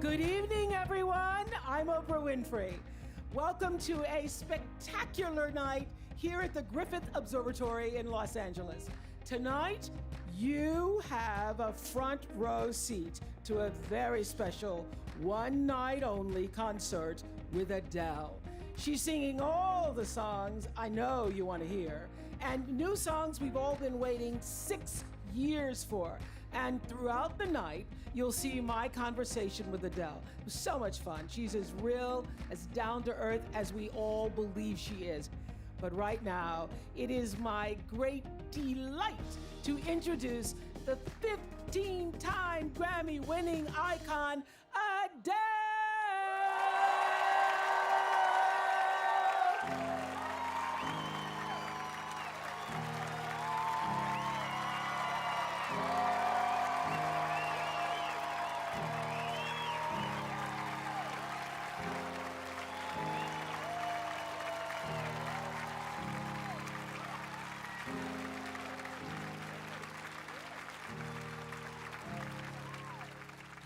Good evening, everyone. I'm Oprah Winfrey. Welcome to a spectacular night here at the Griffith Observatory in Los Angeles. Tonight, you have a front row seat to a very special one-night-only concert with Adele. She's singing all the songs I know you want to hear, and new songs we've all been waiting 6 years for. And throughout the night, you'll see my conversation with Adele. It was so much fun. She's as real, as down to earth as we all believe she is. But right now, it is my great delight to introduce the 15-time Grammy-winning icon, Adele!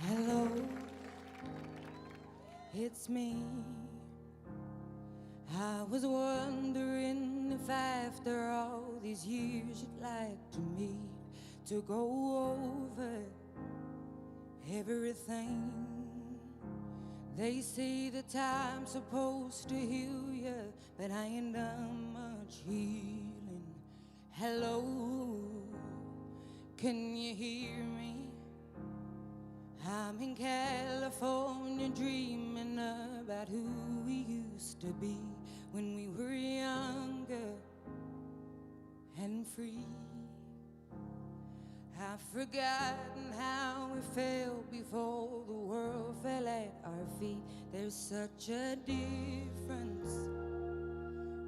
Hello, it's me. I was wondering if after all these years you'd like to meet to go over everything. They say the time's supposed to heal you, but I ain't done much healing. Hello, can you hear me? I'm in California dreaming about who we used to be when we were younger and free. I've forgotten how we felt before the world fell at our feet. There's such a difference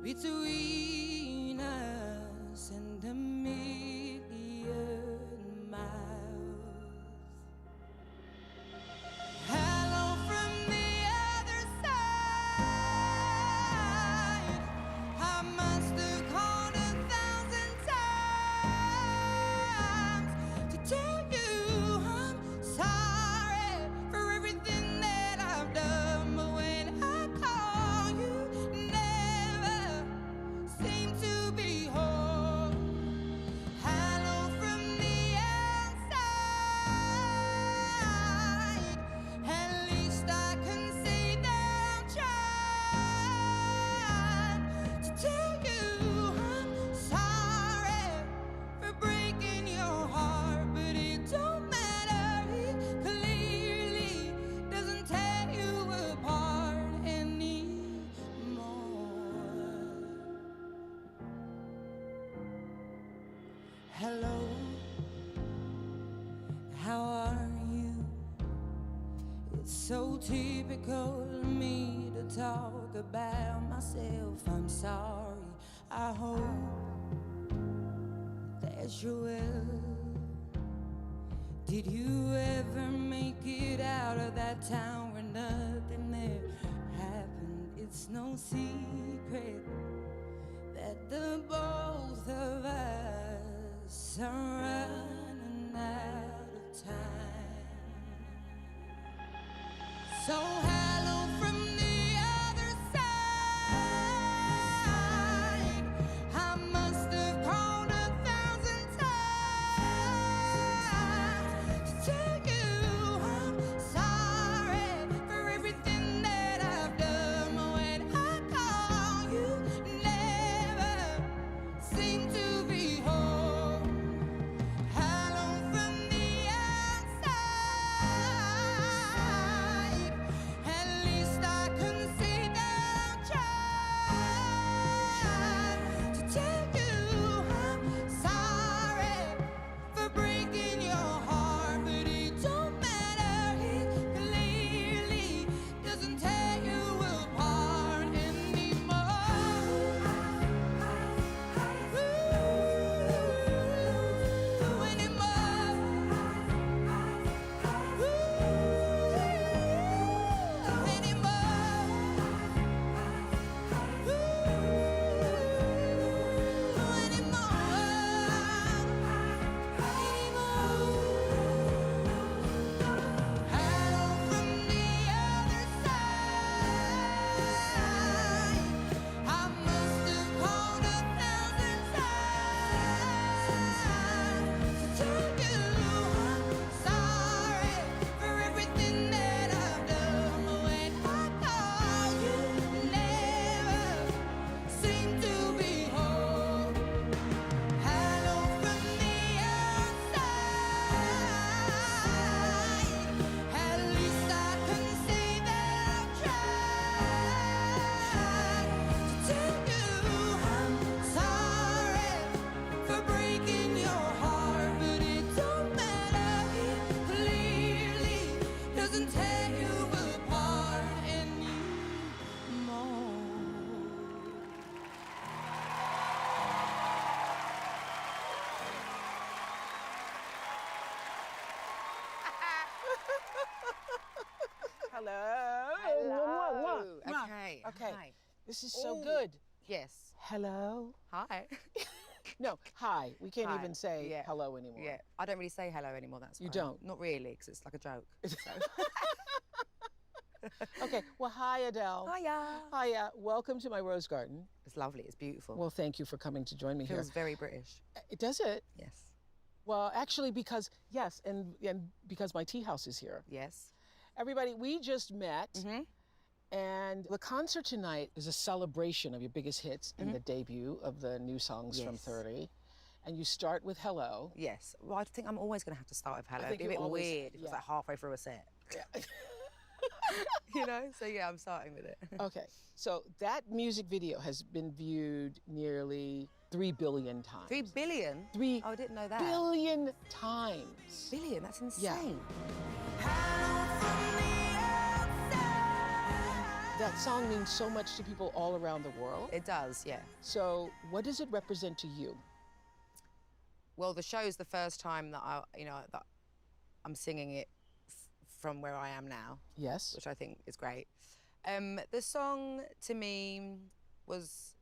between us and a million miles. Hello, how are you? It's so typical of me to talk about myself. I'm sorry, I hope that you're well. Did you ever make it out of that town where nothing there happened? It's no secret that the both of us are running out of time. So hello from the other side. I must have called 1,000 times to tell you I'm sorry for everything that I've done. When I call, you never seem to be home. Hello from the outside. breaking your heart, but it don't matter. It clearly doesn't tear you apart anymore. Hello. Hello. Okay. Okay. Hi. This is so Ooh. good. Yes. Hello. Hi. No, hi. We can't Hi. even say Yeah. hello anymore. Yeah. I don't really say hello anymore. That's You why. don't? Not really, because it's like a joke. So. Okay. Well, hi, Adele. Hiya. Hiya. Welcome to my rose garden. It's lovely. It's beautiful. Well, thank you for coming to join me here. Feels very British. Does it? Yes. Well, actually, because, yes, and because my tea house is here. Yes. Everybody, we just met, Mhm. and the concert tonight is a celebration of your biggest hits and the debut of the new songs from Yes. 30. And you start with Hello. Yes. Well, I think I'm always going to have to start with hello. think It'd be a you bit always- weird if it was yeah. like halfway through a set. Yeah. You know? So yeah, I'm starting with it. Okay, so that music video has been viewed nearly 3 billion times. 3 billion? 3 Oh, I didn't know that. billion times. Billion? That's Yeah. insane. That song means so much to people all around the world. It does, yeah. So, what does it represent to you? Well, the show's the first time that that I'm singing it from where I am now, Yes. which I think is great. The song to me was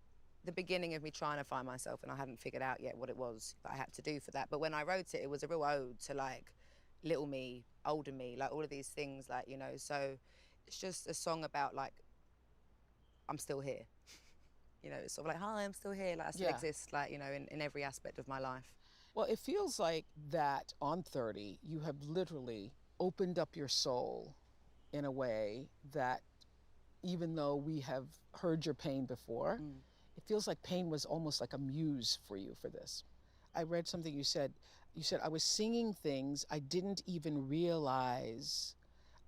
the beginning of me trying to find myself, and I hadn't figured out yet what it was that I had to do for that. But when I wrote it, it was a real ode to like little me, older me, like all of these things, like, you know. So it's just a song about like I'm still here. You know, it's sort of like, hi, I'm still here, like I still Yeah. exist, like, you know, in every aspect of my life. Well, it feels like that on 30, you have literally opened up your soul in a way that even though we have heard your pain before, it feels like pain was almost like a muse for you for this. I read something you said, I was singing things I didn't even realize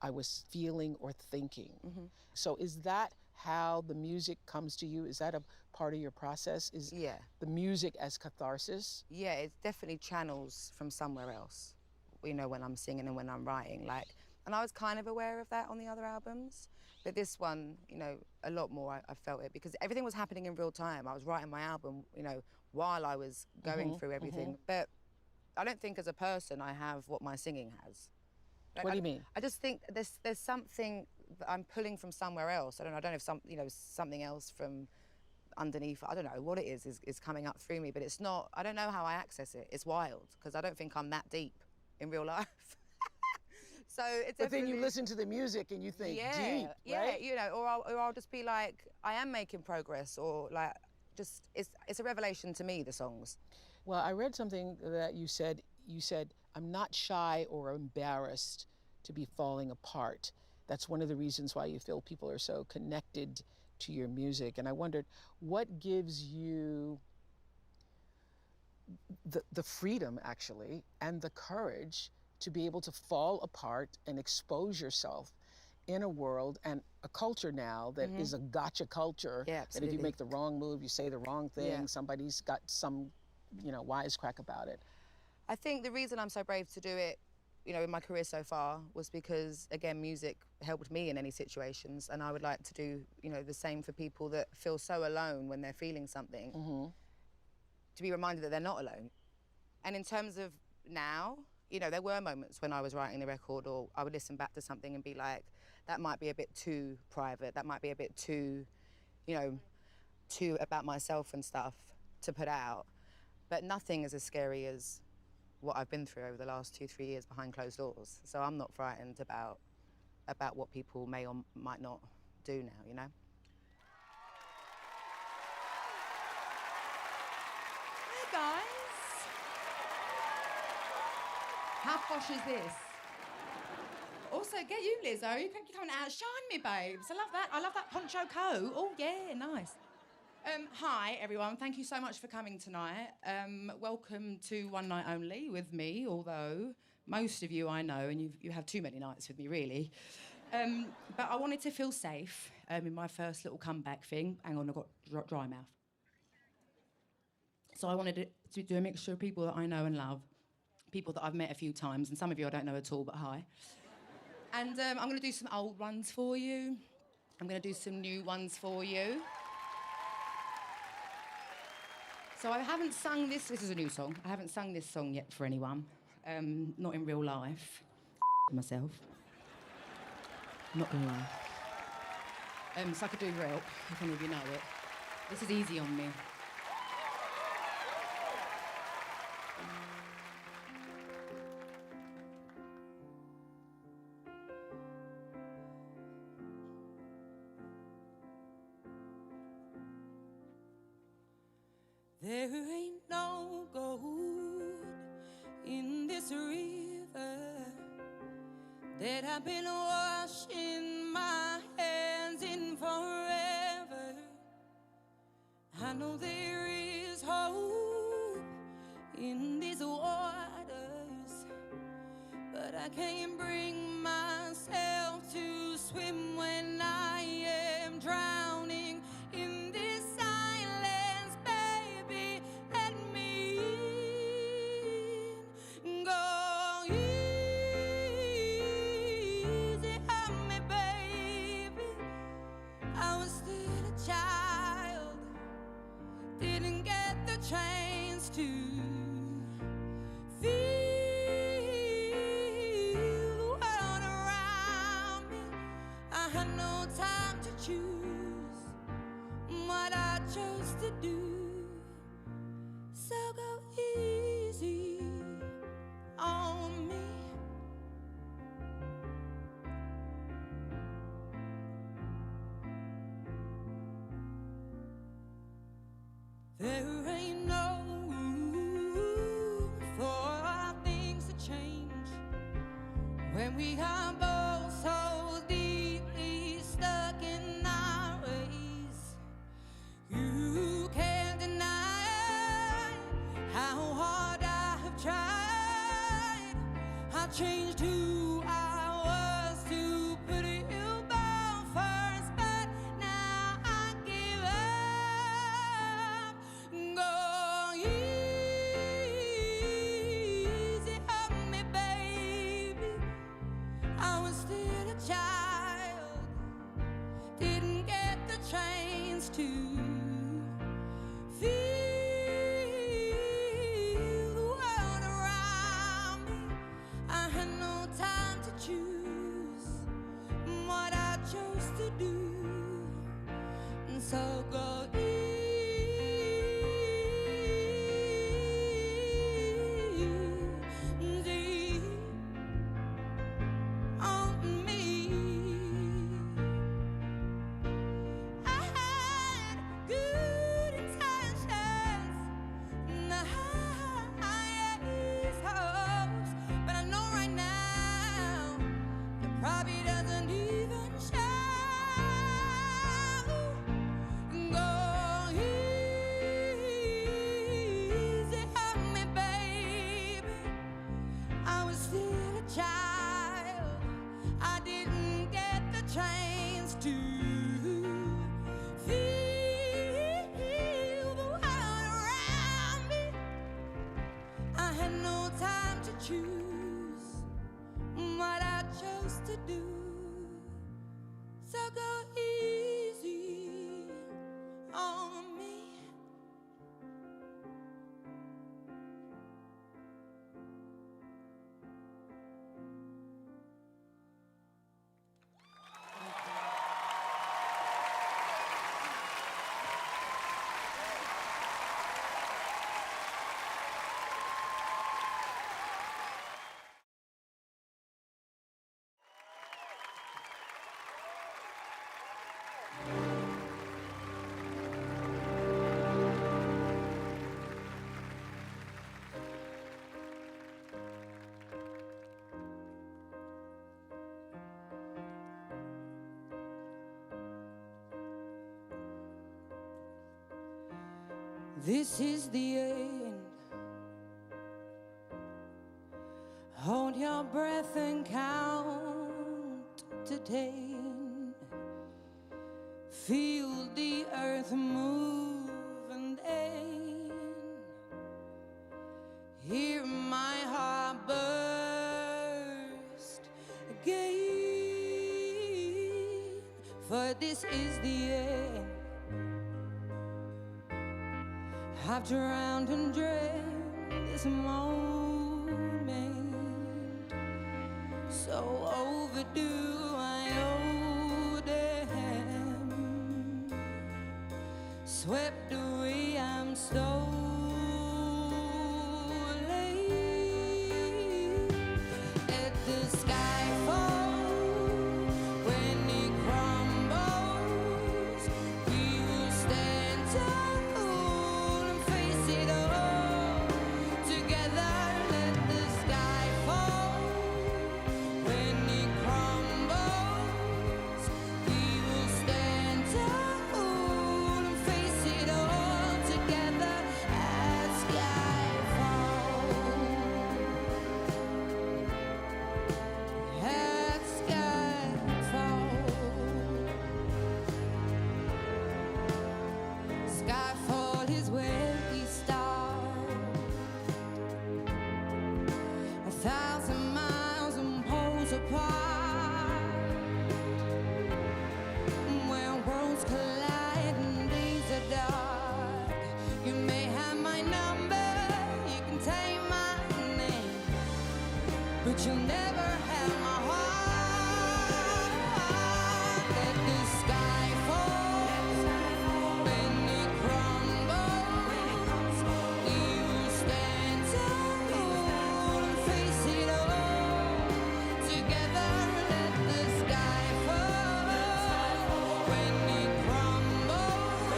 I was feeling or thinking. So is that how the music comes to you? Is that a part of your process? Is Yeah. the music as catharsis? Yeah, it definitely channels from somewhere else, you know, when I'm singing and when I'm writing. Like, and I was kind of aware of that on the other albums, but this one, you know, a lot more I felt it because everything was happening in real time. I was writing my album, you know, while I was going through everything. But I don't think as a person I have what my singing has. Like, What do you mean? I just think there's something that I'm pulling from somewhere else. I don't know if something else from underneath, I don't know what it is coming up through me, but it's not, I don't know how I access it. It's wild, because I don't think I'm that deep in real life. So it's But then you definitely- listen to the music and you think deep, yeah, right? you know, or I'll just be like, I am making progress, or like, just, it's a revelation to me, the songs. Well, I read something that you said, I'm not shy or embarrassed to be falling apart. That's one of the reasons why you feel people are so connected to your music. And I wondered, what gives you the freedom, actually, and the courage to be able to fall apart and expose yourself in a world and a culture now that is a gotcha culture. Yeah, That if you absolutely. make the wrong move, you say the wrong thing, Yeah. somebody's got some, wisecrack about it. I think the reason I'm so brave to do it, you know, in my career so far was because, again, music helped me in any situations, and I would like to do, you know, the same for people that feel so alone when they're feeling something, to be reminded that they're not alone. And in terms of now, you know, there were moments when I was writing the record, or I would listen back to something and be like, that might be a bit too private, that might be a bit too, you know, too about myself and stuff to put out. But nothing is as scary as what I've been through over the last 2-3 years behind closed doors. So I'm not frightened about what people may or might not do now, you know? Hey guys. How posh is this? Also, get you, Lizzo. You're coming to outshine me, babes. I love that. I love that poncho coat. Oh, yeah, nice. Hi, everyone. Thank you so much for coming tonight. Welcome to One Night Only with me, although most of you I know, and you have too many nights with me, really. But I wanted to feel safe in my first little comeback thing. Hang on, I've got dry mouth. So I wanted to do a mixture of people that I know and love, people that I've met a few times, and some of you I don't know at all, but hi. And I'm going to do some old ones for you. I'm going to do some new ones for you. So I haven't sung this is a new song. I haven't sung this song yet for anyone, not in real life. Myself. Not gonna lie. So I could do real, if any of you know it. This is easy on me. There ain't no gold in this river that I've been washing my hands in forever. I know there is hope in these waters, but I can't bring myself to swim when I am drowning in this silence. Baby, let me in. Go easy on me, baby. I was still a child, didn't get the chance to feel the world around me. I had no time to choose what I chose to do. So go easy on me. There ain't no room for things to change when we are both so deeply stuck in our ways. You can't deny how hard I have tried. I changed who I was to put you both first, but now I give up. Go easy on me, baby. I was still a child, didn't get the chance to feel the world around me. I had no time to choose what I chose to do. And so go easy on me. I had good intentions and the highest hopes, but I know right now it probably doesn't even show. Go easy on me, baby. I was still a child, I didn't get the chance to feel the world around me. I had no time to choose what I chose to do. So go easy on me. This is the end. Hold your breath and count to 10. Feel the earth move and end. hear my heart burst again, for this is the end. I've drowned and dreamt this moment, so overdue I owe them. Swept away, I'm so late. Let the sky fall when it crumbles. We will stand tall and face it all together. Let the sky fall when it crumbles. We will stand tall and face it all together as sky falls. As sky falls. Skyfall is where we start. 1,000 miles and poles apart. Where worlds collide and days are dark. You may have my number, you can take my name, but you'll never have my heart. Let the sky fall when it crumbles. We will stand tall and face it all together. Let the sky fall when it crumbles.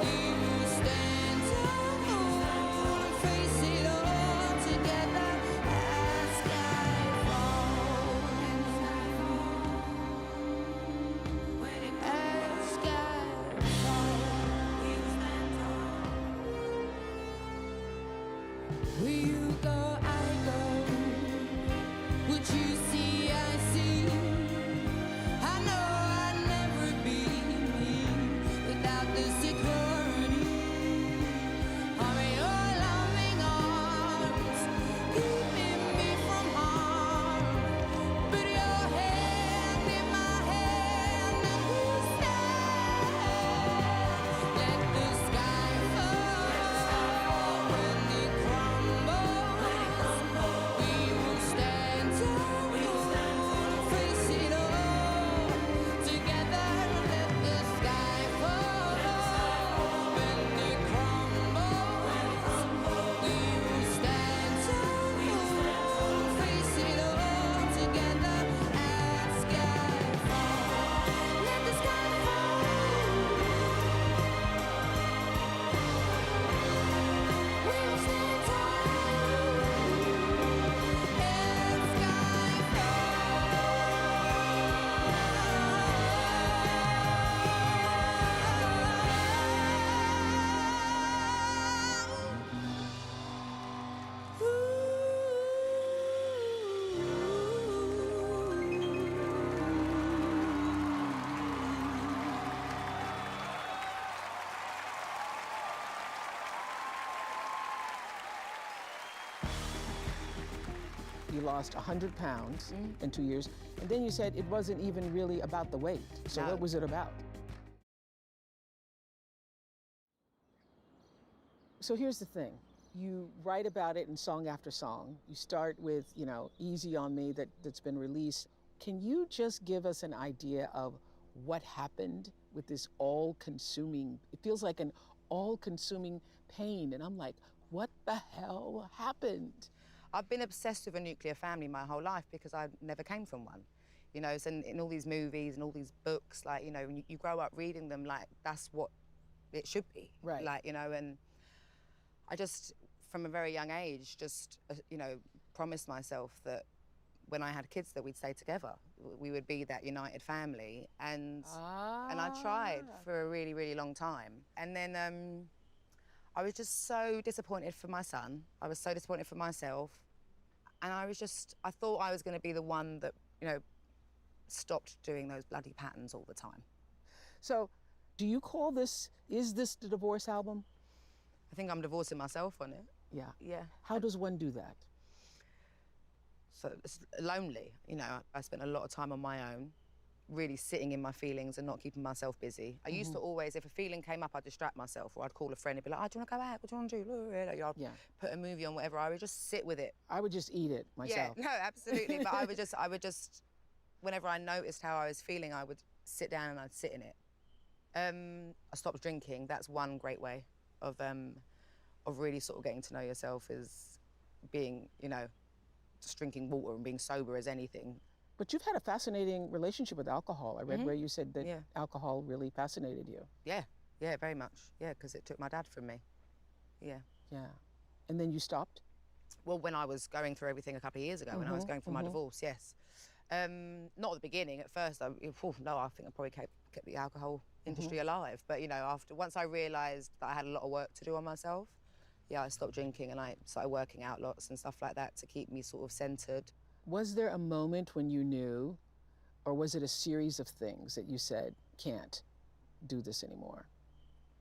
We will stand tall and face it all together as sky falls. As sky falls. Where you go, I go. What you see, I see. I know I'd never be me without the security of your loving arms, keeping me from harm. Put your hand in my hand and we stand. Let the sky fall when it crumbles. We will stand tall and face it all together. Let the sky fall when it crumbles. We will stand tall and face it all together as sky falls. Let the sky fall. We will stand tall as sky You lost 100 pounds in 2 years, and then you said it wasn't even really about the weight. So No. what was it about? So here's the thing. You write about it in song after song. You start with, you know, Easy on Me that's been released. Can you just give us an idea of what happened with this all-consuming, it feels like an all-consuming pain, and I'm like, what the hell happened? I've been obsessed with a nuclear family my whole life because I never came from one. You know, so in all these movies and all these books, like, you know, when you grow up reading them, like, that's what it should be. Right. Like, you know, and I just, from a very young age, just, you know, promised myself that when I had kids that we'd stay together. We would be that united family. And I tried for a really, really long time. And then I was just so disappointed for my son. I was so disappointed for myself. And I thought I was going to be the one that, you know, stopped doing those bloody patterns all the time. So, do you call this, is this the divorce album? I think I'm divorcing myself on it. Yeah. Yeah. How does one do that? So it's lonely, you know. I spent a lot of time on my own, really sitting in my feelings and not keeping myself busy. I used to always, if a feeling came up, I'd distract myself, or I'd call a friend and be like, oh, do you want to go out? What do you want to do? Like, I'd put a movie on, whatever. I would just sit with it. I would just eat it myself. Yeah, no, absolutely. But I would just, whenever I noticed how I was feeling, I would sit down and I'd sit in it. I stopped drinking. That's one great way of really sort of getting to know yourself, is being, you know, just drinking water and being sober as anything. But you've had a fascinating relationship with alcohol. I read where you said that alcohol really fascinated you. Yeah, yeah, very much. Yeah, because it took my dad from me. Yeah. Yeah. And then you stopped? Well, when I was going through everything a couple of years ago, when I was going through my divorce, yes. Not at the beginning. At first, I think I probably kept the alcohol industry alive. But, you know, once I realised that I had a lot of work to do on myself, yeah, I stopped drinking and I started working out lots and stuff like that to keep me sort of centred. Was there a moment when you knew, or was it a series of things that you said, can't do this anymore?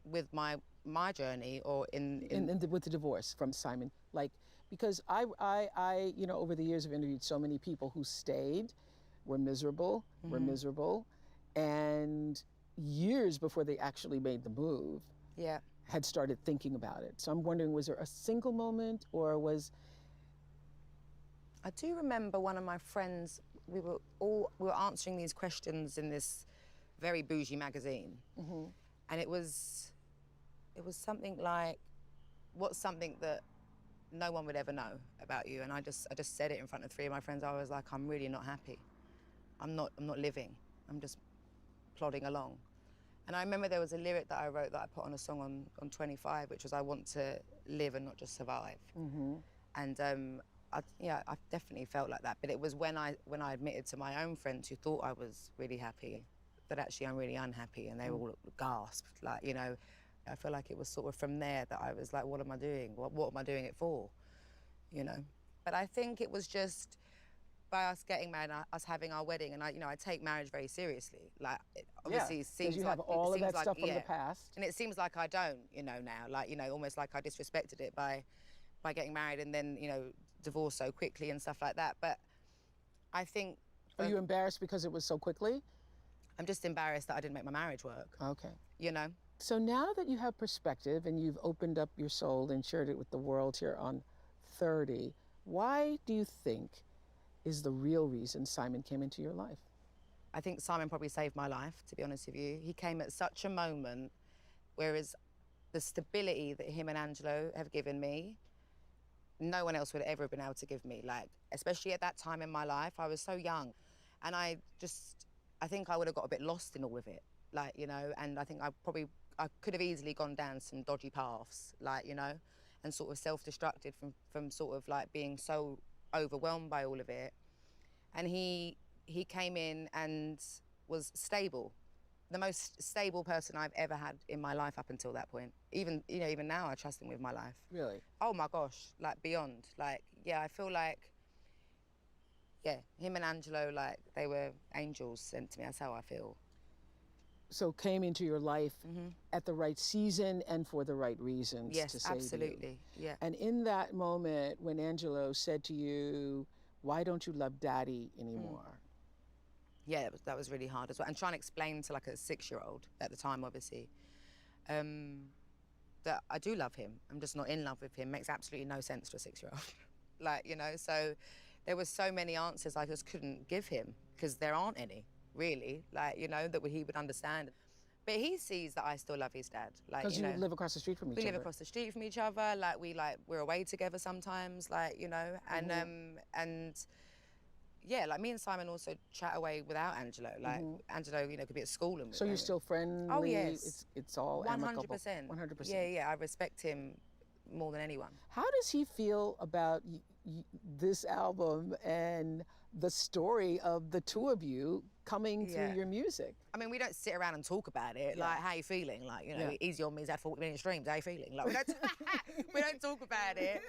With my journey, or with the divorce from Simon? Like, because I, you know, over the years have interviewed so many people who stayed, were miserable, and years before they actually made the move, had started thinking about it. So I'm wondering, was there a single moment, or was... I do remember one of my friends, we were answering these questions in this very bougie magazine. And it was something like, what's something that no one would ever know about you? And I just said it in front of 3 of my friends. I was like, I'm really not happy. I'm not living. I'm just plodding along. And I remember there was a lyric that I wrote that I put on a song on 25, which was, I want to live and not just survive. And I definitely felt like that. But it was when I admitted to my own friends who thought I was really happy, that actually I'm really unhappy, and they all gasped, like, you know. I feel like it was sort of from there that I was like, what am I doing? What am I doing it for? You know? But I think it was just by us getting married, and us having our wedding, and I take marriage very seriously. Like, it obviously seems you like... have all of that stuff from the yeah. past. And it seems like I don't, you know, now. Like, you know, almost like I disrespected it by getting married and then, you know, divorced so quickly and stuff like that. But I think... Are you embarrassed because it was so quickly? I'm just embarrassed that I didn't make my marriage work. Okay. You know? So now that you have perspective and you've opened up your soul and shared it with the world here on 30, why do you think is the real reason Simon came into your life? I think Simon probably saved my life, to be honest with you. He came at such a moment, whereas the stability that him and Angelo have given me, no one else would ever have been able to give me. Like, especially at that time in my life, I was so young. And I think I would have got a bit lost in all of it. Like, you know, and I think I could have easily gone down some dodgy paths, like, you know, and sort of self-destructed from sort of like being so overwhelmed by all of it. And he came in and was stable. The most stable person I've ever had in my life up until that point. Even now, I trust him with my life. Really? Oh my gosh, like beyond. Like, yeah, I feel like, yeah, him and Angelo, like, they were angels sent to me. That's how I feel. So came into your life at the right season and for the right reasons to save you. Yes, absolutely, yeah. And in that moment when Angelo said to you, why don't you love Daddy anymore? Yeah, that was really hard as well. And trying to explain to like a 6-year-old at the time, obviously, that I do love him. I'm just not in love with him. Makes absolutely no sense to a 6-year-old. Like, you know, so there were so many answers I just couldn't give him because there aren't any, really, like, you know, that he would understand. But he sees that I still love his dad. Like, because you know, live across the street from each other. We live across the street from each other. Like, we're away together sometimes, like, you know, and yeah, like me and Simon also chat away without Angelo. Like, Angelo, you know, could be at school and... So you're still friendly? Oh, yes. It's all 100%. amicable? 100%. Yeah, yeah, I respect him more than anyone. How does he feel about this album and the story of the two of you coming through your music? I mean, we don't sit around and talk about it. Like, how you feeling? Like, you know, easy on me, he's had 40 million streams, how you feeling? Like, we don't talk about it.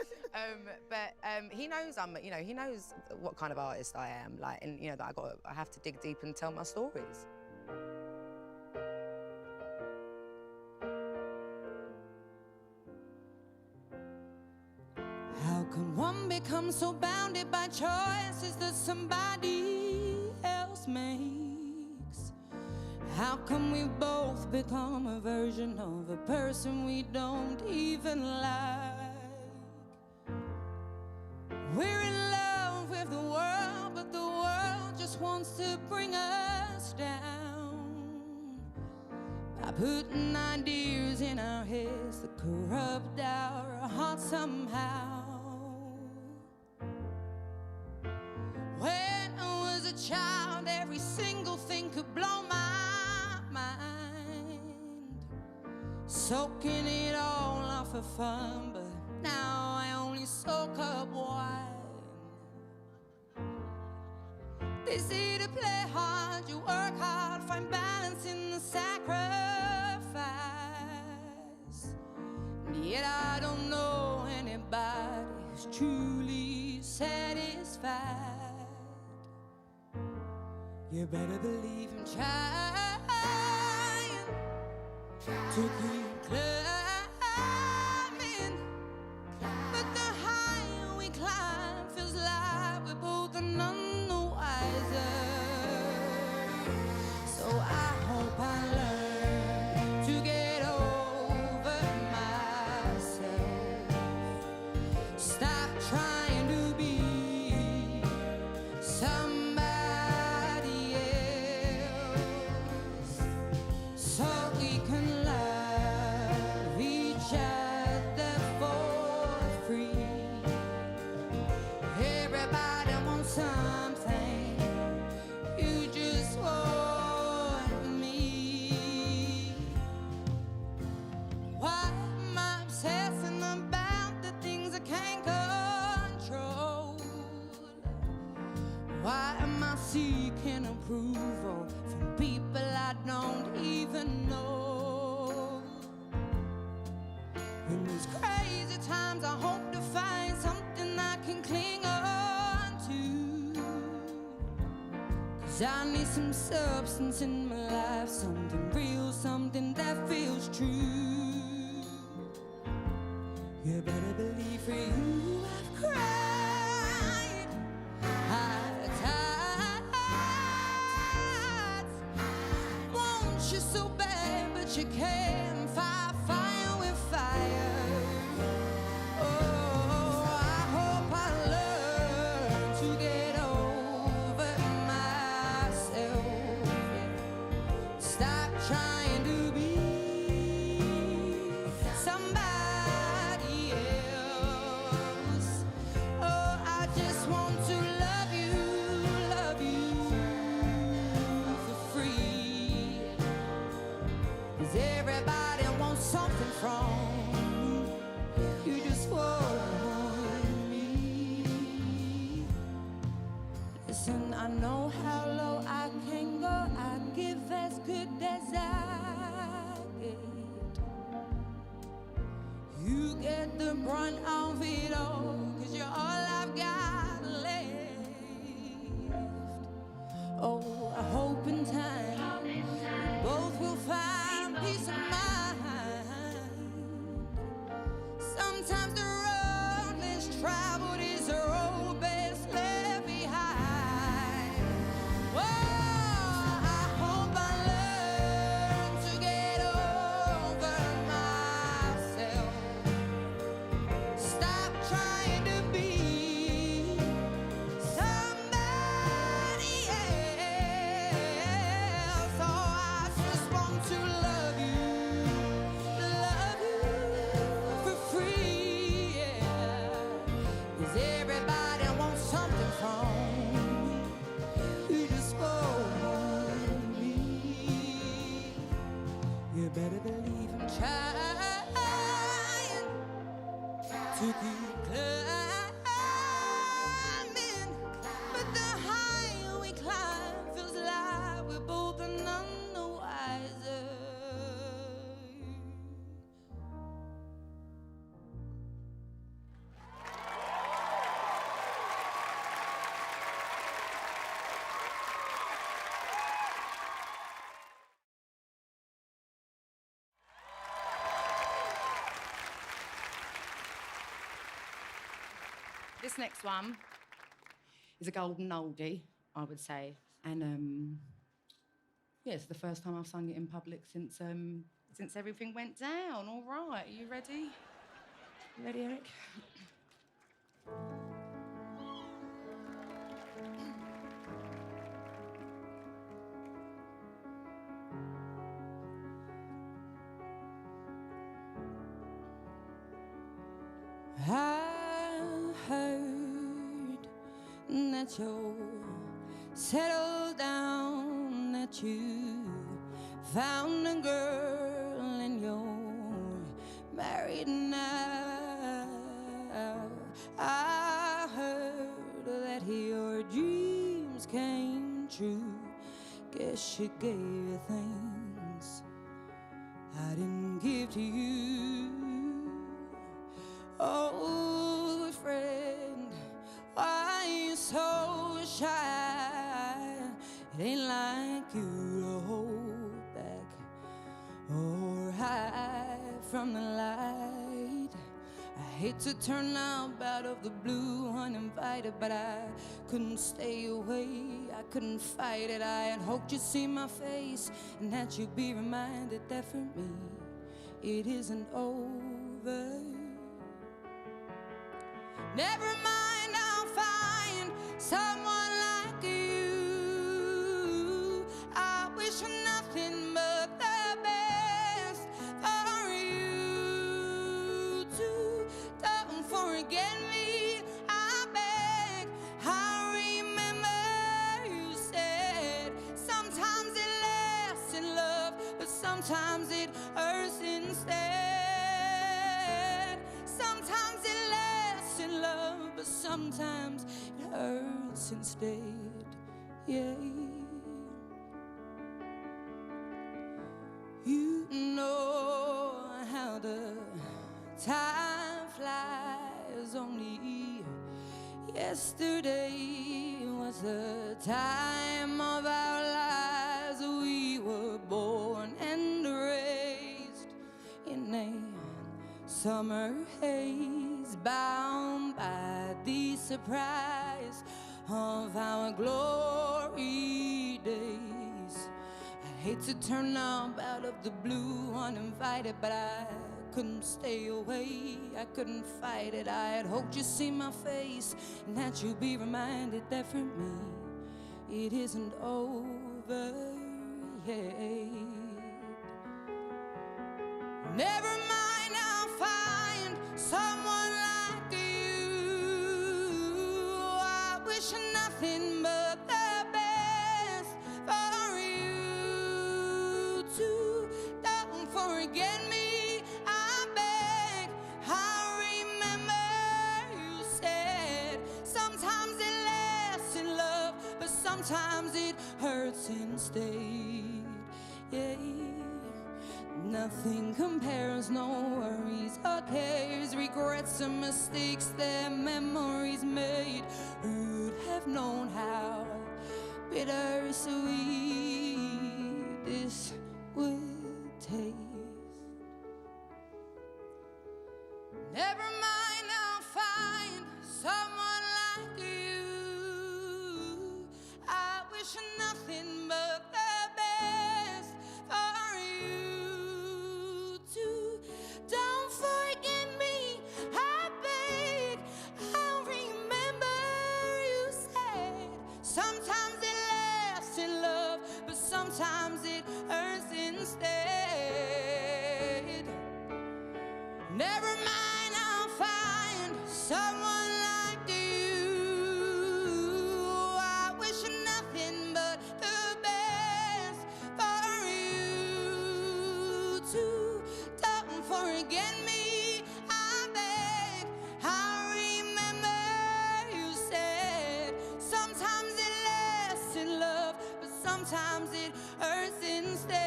But he knows he knows what kind of artist I am. Like, and, you know, that I have to dig deep and tell my stories. How can one become so bounded by choices that somebody else makes? How come we both become a version of a person we don't even like? We're in love with the world, but the world just wants to bring us down by putting ideas in our heads that corrupt our hearts somehow. When I was a child, every single thing could blow my mind, soaking it all off for fun, but now I only soak up wine. They say to play hard, you work hard, find balance in the sacrifice. And yet I don't know anybody who's truly satisfied. You better believe I'm trying to keep climbing, but the higher we climb feels like we're both none the wiser. So I hope I learn to get over myself, stop trying to be somebody else, so we can love each other for free. Everybody wants something, you just want me. Why am I obsessing about the things I can't control? Why am I seeking approval from people I don't even know? In these crazy times, I hope to find something I can cling on to, 'cause I need some substance in my life, something real, something that feels true. You better believe for you I've cried, I've tired. Want you so bad, but you can't fight fire with fire. Oh, I hope I learn to get over myself. Stop trying to be somebody else. Oh, I just want to love you for free. 'Cause everybody wants something from you, you just want me. Listen, I know how low I can go, I give as good as I get. You get the brunt of it all, 'cause you're all I've got left. Oh, I hope in time we both will find peace of mind. Sometimes the road less traveled is the road best left behind. Oh, I hope I learn to get over myself, stop trying to be somebody else. Oh, I just want to love you for free, yeah. 'Cause everybody wants something from me, you just want me. You better believe I'm trying to keep climbing, but the higher we climb feels like we're both none the wiser. This next one is a golden oldie, I would say. And yeah, it's the first time I've sung it in public since everything went down. All right, are you ready? You ready, Eric? I heard that you're settled down, that you found a girl and you're married now. I heard that your dreams came true. Guess she gave you things I didn't give to you. Old friend, why you so shy? It ain't like you to hold back or hide from the light. I hate to turn up out of the blue uninvited, but I couldn't stay away, I couldn't fight it. I had hoped you'd see my face and that you'd be reminded that for me it isn't over. Never mind, I'll find someone like you. I wish nothing but the best for you too. Don't forget me, I beg. I remember you said sometimes it lasts in love, but sometimes it hurts instead. Sometimes it lasts in love, but sometimes it hurts instead. Yeah. You know how the time flies. Only yesterday was the time of our lives. We were born and raised in a summer haze, bound by the surprise of our glory days. I hate to turn up out of the blue uninvited, but I couldn't stay away, I couldn't fight it. I had hoped you'd see my face and that you'd be reminded that for me it isn't over yet. Never mind, I'll find someone like you. I wish nothing but the best for you too. Don't forget me, I beg. I remember you said sometimes it lasts in love, but sometimes it hurts instead. Yeah. Nothing compares, no worries or cares, regrets and mistakes that memories made. Who'd have known how bittersweet this would taste? Never mind, I'll find someone like you. I wish nothing but the best for you too. Don't forget me, I beg. I'll remember you said sometimes it lasts in love, but sometimes it hurts instead. Never mind, I'll find someone like you. I wish nothing but the best for you too. Don't forget me, I beg. I remember you said sometimes it lasts in love, but sometimes it hurts instead.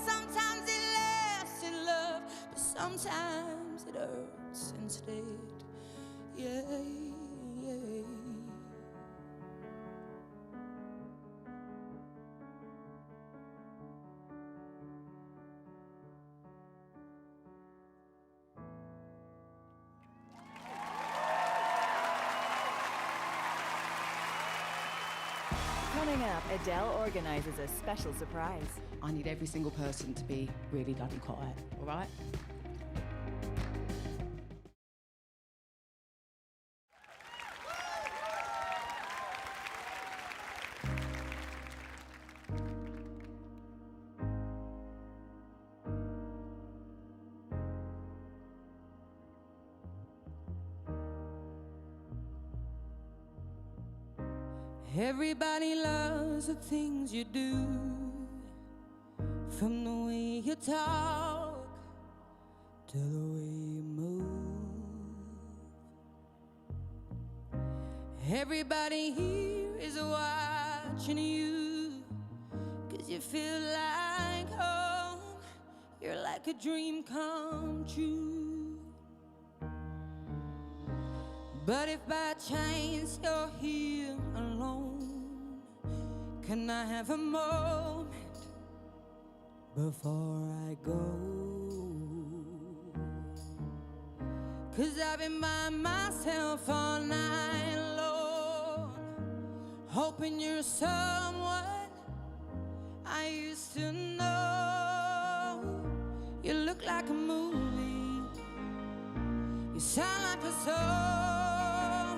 Sometimes it lasts in love, but sometimes it hurts instead. Yeah, yeah. Coming up, Adele organises a special surprise. I need every single person to be really bloody quiet, all right? Everybody loves the things you do, from the way you talk to the way you move. Everybody here is watching you, 'cause you feel like home. You're like a dream come true. But if by chance you're here alone, can I have a moment before I go? 'Cause I've been by myself all night long, hoping you're someone I used to know. You look like a movie, you sound like a song.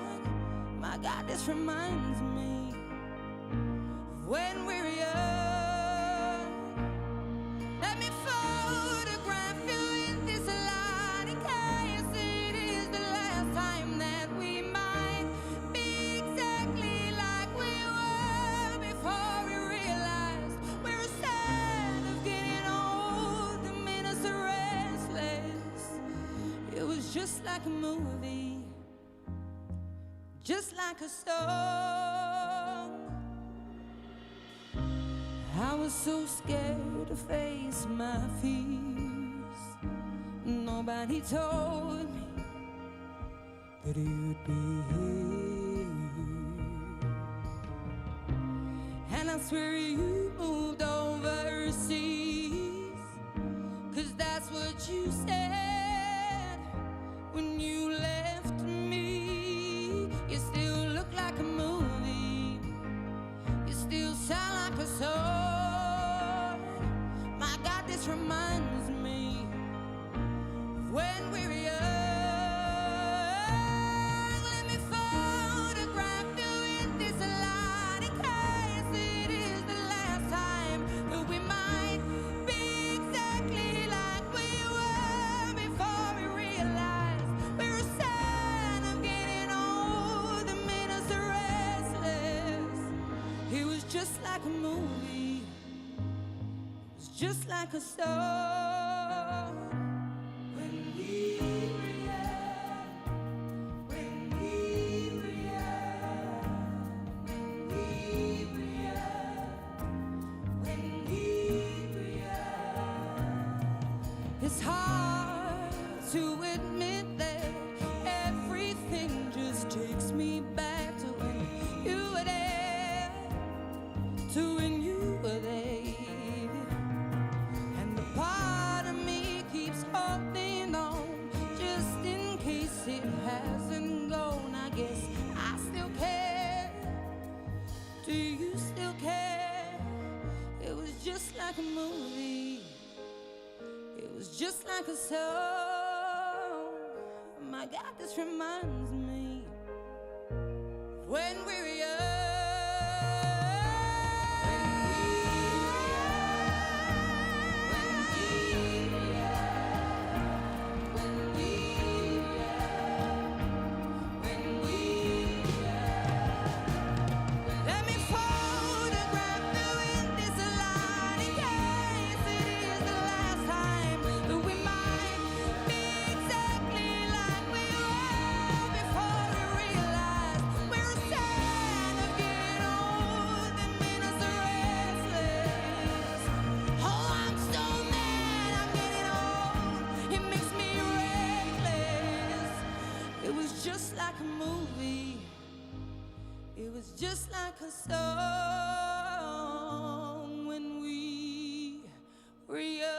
My God, this reminds me of when we were young. Let me photograph you in this light, in case it is the last time that we might be exactly like we were before we realized we were sad of getting old and made us restless. It was just like a movie, just like a song. I was so scared to face my fears. Nobody told me that you'd be here. And I swear you moved overseas, 'cause that's what you said when you left me. You still look like a movie, you still sound like a song. My God, this reminds me of when we were young. Let me photograph you in this light, in case it is the last time that we might be exactly like we were before we realized we were sad of getting old and made us restless. It was just like a movie, it was just like a song. When we were young, when we were young, when we were young, when we were young. It's hard to admit that everything just takes me back to when you were there, to when you were there. And the part of me keeps holding on, just in case it hasn't gone. I guess I still care. Do you still care? It was just like a movie, it was just like a song. My God, this reminds me of when we were young. Let me photograph you in this light, in case it is the last time that we might be exactly like we were before we realized we were sad of getting old and made us restless. Oh, I'm so mad I'm getting old, it makes me reckless. It was just like a movie, it was just like a song when we were young.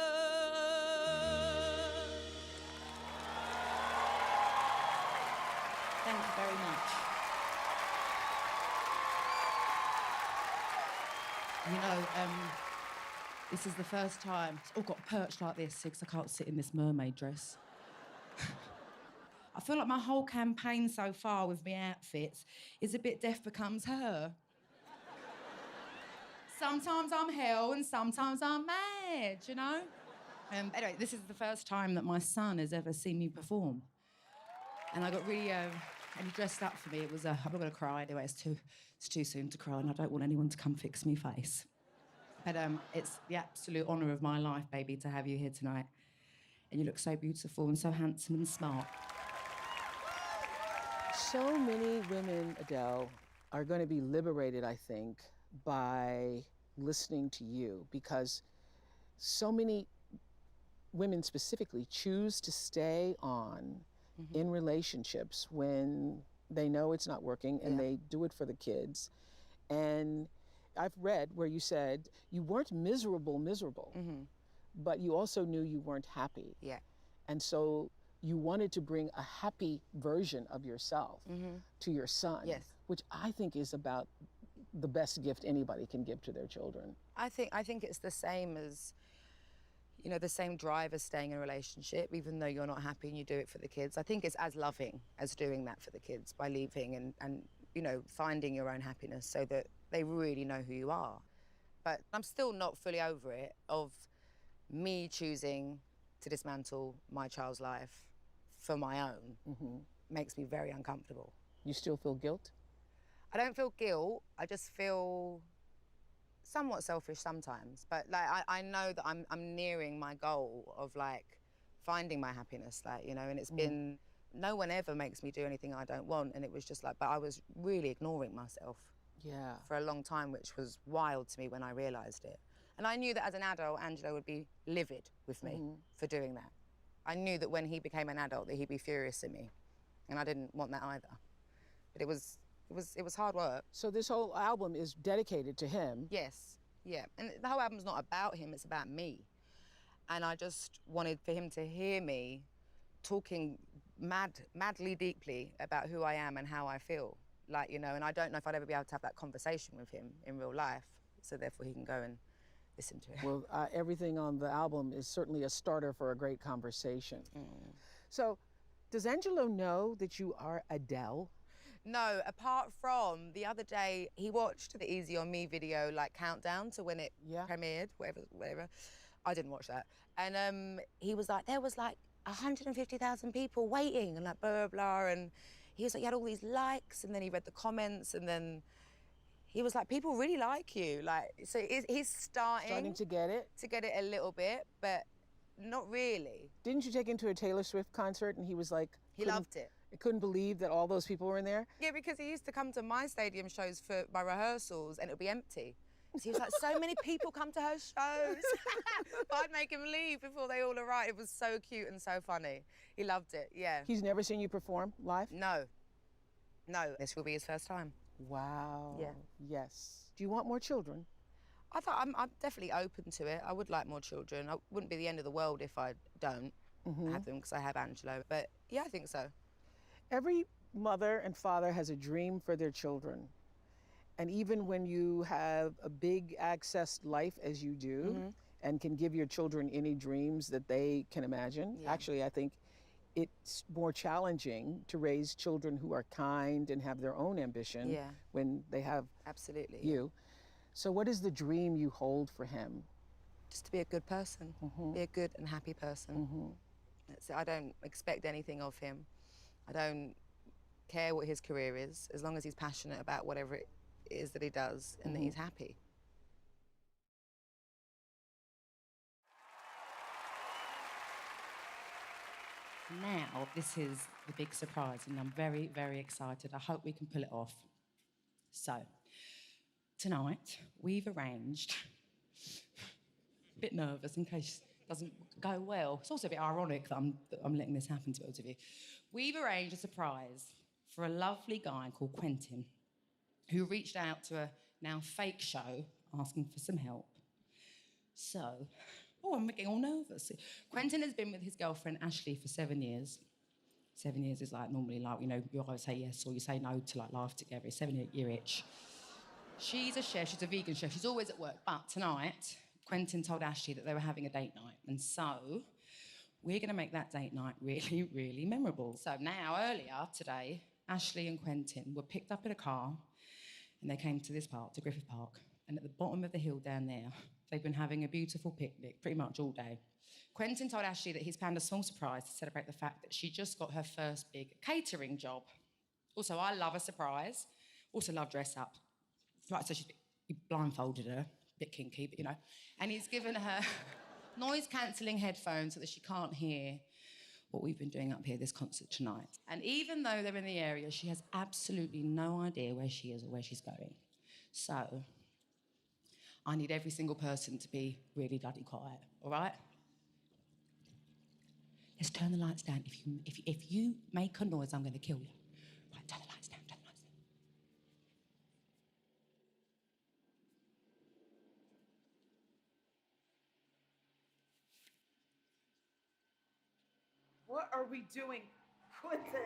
Thank you very much. You know, this is the first time it's all got perched like this because I can't sit in this mermaid dress. I feel like my whole campaign so far with my outfits is a bit death becomes her. Sometimes I'm hell and sometimes I'm mad, you know? Anyway, this is the first time that my son has ever seen me perform. And I got really, and he dressed up for me. It was, I'm not gonna cry anyway, it's too soon to cry and I don't want anyone to come fix me face. But it's the absolute honour of my life, baby, to have you here tonight. And you look so beautiful and so handsome and smart. So many women, Adele, are going to be liberated, I think, by listening to you, because so many women specifically choose to stay on in relationships when they know it's not working and they do it for the kids. And I've read where you said you weren't miserable, but you also knew you weren't happy. Yeah. And so you wanted to bring a happy version of yourself to your son, Yes. which I think is about the best gift anybody can give to their children. I think it's the same as, you know, the same drive as staying in a relationship, even though you're not happy and you do it for the kids. I think it's as loving as doing that for the kids by leaving and you know, finding your own happiness so that they really know who you are. But I'm still not fully over it of me choosing to dismantle my child's life for my own. Makes me very uncomfortable. You still feel guilt? I don't feel guilt, I just feel somewhat selfish sometimes, but like I know that I'm nearing my goal of like finding my happiness, like, you know, and it's been, no one ever makes me do anything I don't want, and it was just like, but I was really ignoring myself for a long time, which was wild to me when I realised it. And I knew that as an adult, Angelo would be livid with me for doing that. I knew that when he became an adult that he'd be furious at me, and I didn't want that either. But it was hard work. So this whole album is dedicated to him. Yes, yeah. And the whole album's not about him, it's about me. And I just wanted for him to hear me talking madly deeply about who I am and how I feel. Like, you know, and I don't know if I'd ever be able to have that conversation with him in real life. So therefore he can go and listen to it. Well, everything on the album is certainly a starter for a great conversation. So does Angelo know that you are Adele? No, apart from the other day, he watched the Easy On Me video, like countdown to when it premiered, whatever. I didn't watch that. And he was like, there was like 150,000 people waiting and like blah, blah, blah. And he was like, you had all these likes, and then he read the comments, and then he was like, people really like you. Like, so he's starting to get it? To get it a little bit, but not really. Didn't you take him to a Taylor Swift concert and he was like... He loved it. Couldn't believe that all those people were in there? Yeah, because he used to come to my stadium shows for my rehearsals and it would be empty. So he was like, so many people come to her shows. I'd make him leave before they all arrived. It was so cute and so funny. He loved it, yeah. He's never seen you perform live? No. No, this will be his first time. Wow. Yeah. Yes. Do you want more children? I'm definitely open to it. I would like more children. It wouldn't be the end of the world if I don't have them, because I have Angelo. But yeah, I think so. Every mother and father has a dream for their children. And even when you have a big accessed life as you do, and can give your children any dreams that they can imagine, actually, I think it's more challenging to raise children who are kind and have their own ambition when they have you. So what is the dream you hold for him? Just to be a good person, be a good and happy person. That's it. I don't expect anything of him. I don't care what his career is, as long as he's passionate about whatever it is that he does and that he's happy. Now, this is the big surprise, and I'm very, very excited. I hope we can pull it off. So, tonight, we've arranged, a bit nervous in case it doesn't go well. It's also a bit ironic that I'm letting this happen to both of you. We've arranged a surprise for a lovely guy called Quentin, who reached out to a now fake show asking for some help. So, I'm getting all nervous. Quentin has been with his girlfriend Ashley for 7 years. 7 years is like normally like, you know, you either say yes or you say no to like life together. It's 7 year itch. She's a chef, she's a vegan chef, she's always at work. But tonight, Quentin told Ashley that they were having a date night. And so, we're gonna make that date night really, really memorable. So now, earlier today, Ashley and Quentin were picked up in a car and they came to this park, to Griffith Park. And at the bottom of the hill down there, they've been having a beautiful picnic pretty much all day. Quentin told Ashley that he's planned a small surprise to celebrate the fact that she just got her first big catering job. Also, I love a surprise. Also love dress up. Right, so he blindfolded her, a bit kinky, but you know. And he's given her noise-cancelling headphones so that she can't hear what we've been doing up here, this concert tonight. And even though they're in the area, she has absolutely no idea where she is or where she's going. So, I need every single person to be really bloody quiet, all right? Let's turn the lights down. If you make a noise, I'm going to kill you. Right, turn the lights down, turn the lights down. What are we doing, Quentin?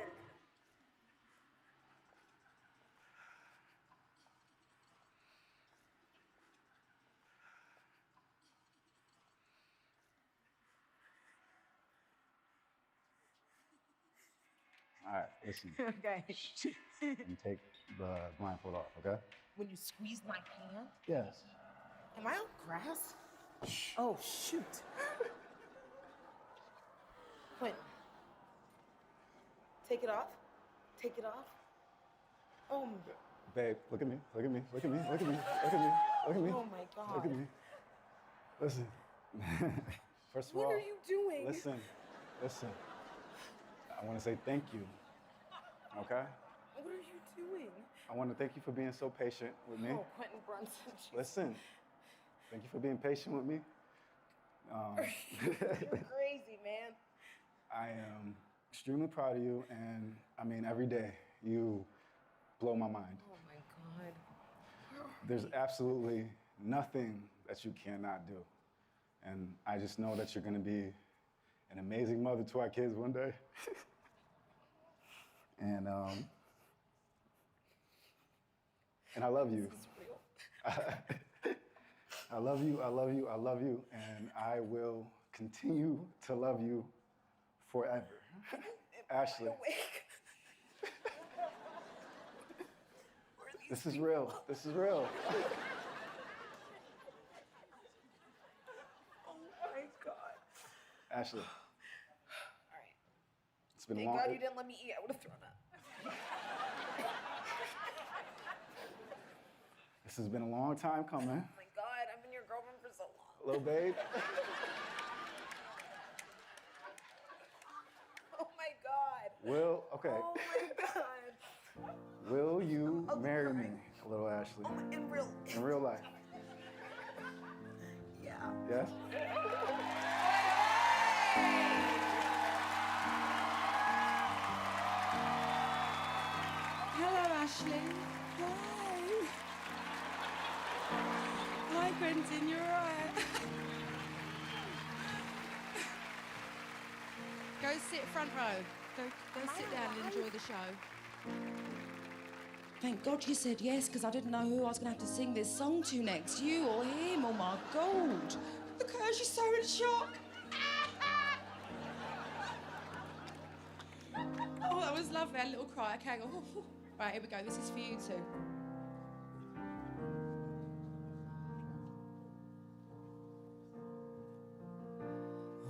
All right, listen. Okay. And take the blindfold off, okay? When you squeeze my hand, Yes. am I on grass? Oh, shoot. Wait. Take it off. Take it off. Oh, Babe, look at me, look at me, look at me, look at me, look at me, look at me. oh my God. Look at me. Listen. First of What all, are you doing? listen. I want to say thank you, okay? What are you doing? I want to thank you for being so patient with me. Oh, Quentin Brunson. Listen, thank you for being patient with me. You're crazy, man. I am extremely proud of you, and I mean, every day you blow my mind. Oh my God. There's absolutely nothing that you cannot do. And I just know that you're gonna be an amazing mother to our kids one day. And I love you. This is real. I love you, I love you, I love you, and I will continue to love you forever. Ashley, Awake. this is real, this is real. Oh my God. Ashley, All right. it's been a Thank long... God you didn't let me eat. I would have thrown up. This has been a long time coming. Oh my God, I've been your girlfriend for so long. Little babe. Oh my God. Will, okay. Oh my God. Will you I'll marry cry. me, little Ashley? Oh my, In real life? Yeah. Yes? Hello, Ashley. Hi, Quentin, you're right. Go sit front row. Go sit down and enjoy the show. Thank God you said yes, because I didn't know who I was going to have to sing this song to next. You or him. Oh, my God. Look at her, she's so in shock. Oh, that was lovely. I had a little cry. Okay, go. Right, here we go. This is for you two.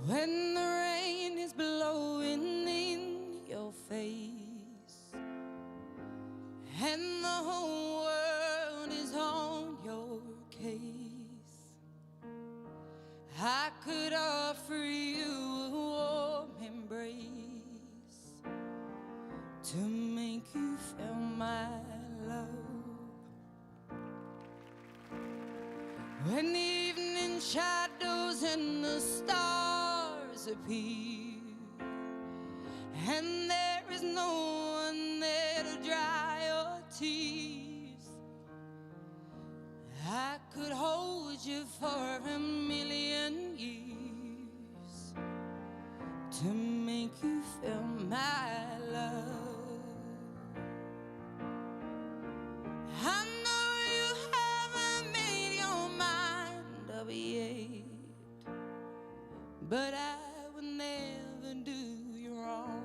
When the rain is blowing in your face and the whole world is on your case, I could offer you a warm embrace to make you feel my love. When the evening shadows and the stars appear and there is no one there to dry your tears, I could hold you for a million years to make you feel my love. I know you but I would never do you wrong.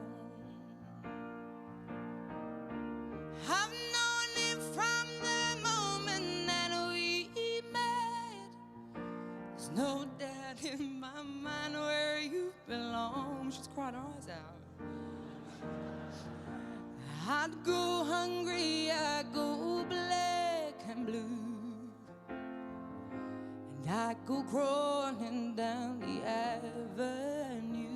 I've known it from the moment that we met. There's no doubt in my mind where you belong. She's crying her eyes out. I'd go hungry, I'd go black and blue, and I'd go crawling down the avenue.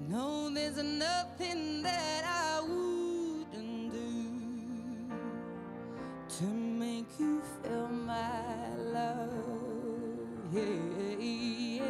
No, there's nothing that I wouldn't do to make you feel my love. Yeah, yeah.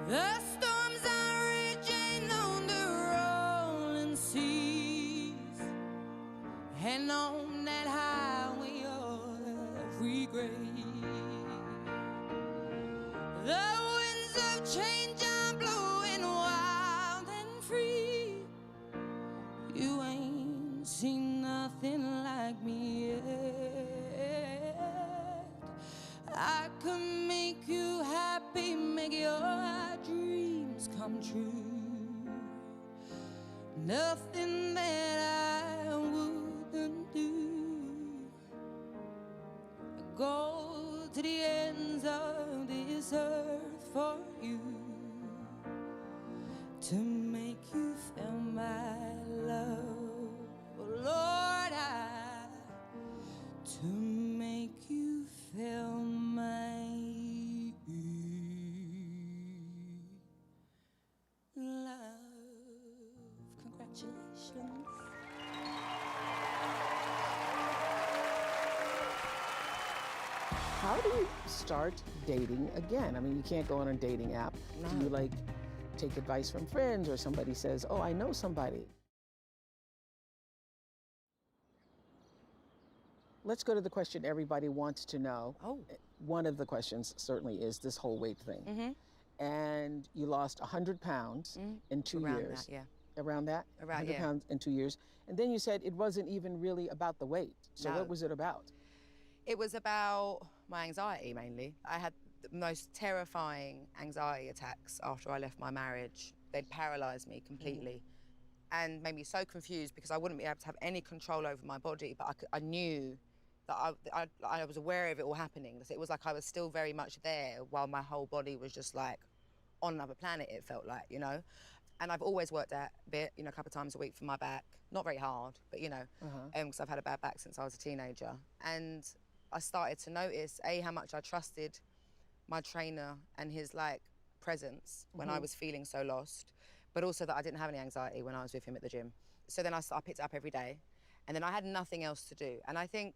The storms are raging on the rolling seas, and on that highway of regret, the winds of change are blowing wild and free. You ain't seen nothing like me yet. I could make you happy, make your dreams come true. Nothing that I wouldn't do. Go to the ends of this earth for you, to make you feel my love. Oh Lord, to make you feel my love. Congratulations. How do you start dating again? I mean, you can't go on a dating app. Do you like take advice from friends, or somebody says, oh, I know somebody? Let's go to the question everybody wants to know. Oh. One of the questions certainly is this whole weight thing. And you lost 100 pounds in 2 Around years. that, yeah. Around that? Around, 100 yeah. pounds in 2 years. And then you said it wasn't even really about the weight. So No. what was it about? It was about my anxiety mainly. I had the most terrifying anxiety attacks after I left my marriage. They'd paralyzed me completely and made me so confused because I wouldn't be able to have any control over my body, but I knew that I was aware of it all happening. It was like I was still very much there while my whole body was just like on another planet, it felt like, you know? And I've always worked out a bit, you know, a couple of times a week for my back. Not very hard, but you know, because I've had a bad back since I was a teenager. And I started to notice, A, how much I trusted my trainer and his like presence when I was feeling so lost, but also that I didn't have any anxiety when I was with him at the gym. So then I picked it up every day, and then I had nothing else to do. And I think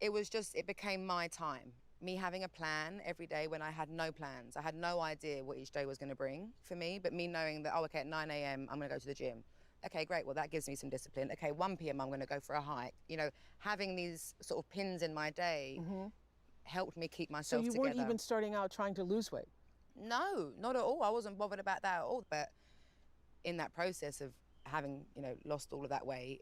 it became my time. Me having a plan every day when I had no plans. I had no idea what each day was gonna bring for me, but me knowing that, oh, okay, at 9 a.m. I'm gonna go to the gym. Okay, great, well, that gives me some discipline. Okay, 1 p.m. I'm gonna go for a hike. You know, having these sort of pins in my day helped me keep So myself you together. weren't even starting out trying to lose weight? No, not at all. I wasn't bothered about that at all. But in that process of having, you know, lost all of that weight,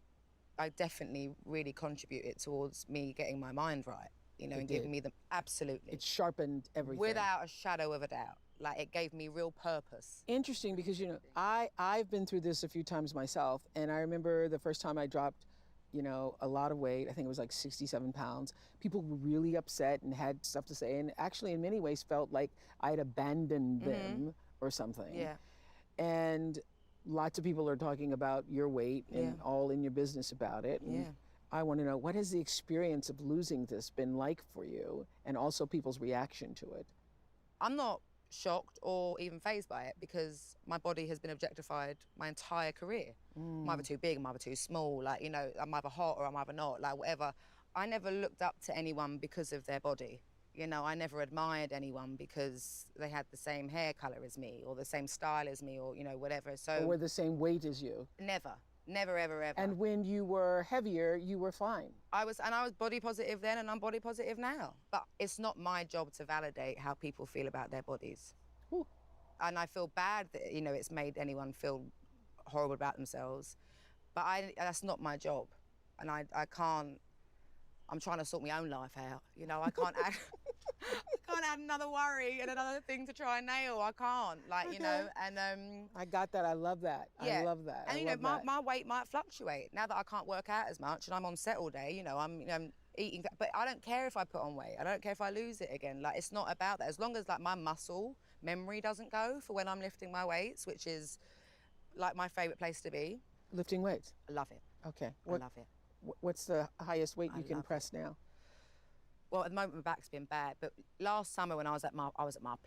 I definitely really contributed towards me getting my mind right, you know, and giving me the, absolutely. It sharpened everything. Without a shadow of a doubt. Like, it gave me real purpose. Interesting, because, you know, I've been through this a few times myself, and I remember the first time I dropped, you know, a lot of weight. I think it was like 67 pounds. People were really upset and had stuff to say, and actually in many ways felt like I had abandoned them or something. Yeah. And lots of people are talking about your weight and all in your business about it. And I want to know, what has the experience of losing this been like for you, and also people's reaction to it? I'm not shocked or even fazed by it, because my body has been objectified my entire career. I'm either too big, I'm either too small, like, you know, I'm either hot or I'm either not, like whatever. I never looked up to anyone because of their body. You know, I never admired anyone because they had the same hair color as me or the same style as me or, you know, whatever. So Or were the same weight as you? never, never, ever, ever. And when you were heavier, you were fine. I was body positive then and I'm body positive now. But it's not my job to validate how people feel about their bodies. Ooh. And I feel bad that, you know, it's made anyone feel horrible about themselves. But that's not my job. And I can't, I'm trying to sort my own life out. You know, I can't add, I can't add another worry and another thing to try and nail. I can't, like, you know, and... I got that, I love that. Yeah. I love that. And, you know, my weight might fluctuate. Now that I can't work out as much and I'm on set all day, you know, I'm eating, but I don't care if I put on weight. I don't care if I lose it again. Like, it's not about that. As long as, like, my muscle memory doesn't go for when I'm lifting my weights, which is, like, my favourite place to be. Lifting weights? I love it. Okay. I love it. What's the highest weight you can love press now? Well, at the moment, my back's been bad, but last summer when I was at my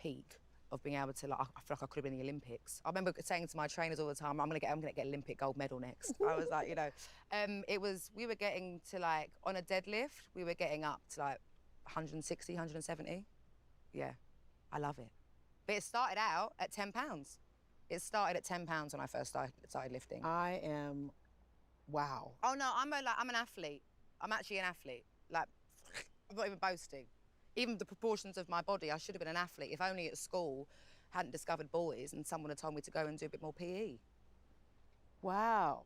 peak of being able to, like, I feel like I could have been in the Olympics. I remember saying to my trainers all the time, I'm gonna get Olympic gold medal next. I was like, you know, we were getting to, like, on a deadlift, we were getting up to, like, 160, 170. Yeah, I love it. But it started out at 10 pounds. It started at 10 pounds when I first started lifting. I am, wow. Oh no, I'm an athlete. I'm actually an athlete. Like, I'm not even boasting. Even the proportions of my body, I should have been an athlete if only at school hadn't discovered boys and someone had told me to go and do a bit more PE. Wow.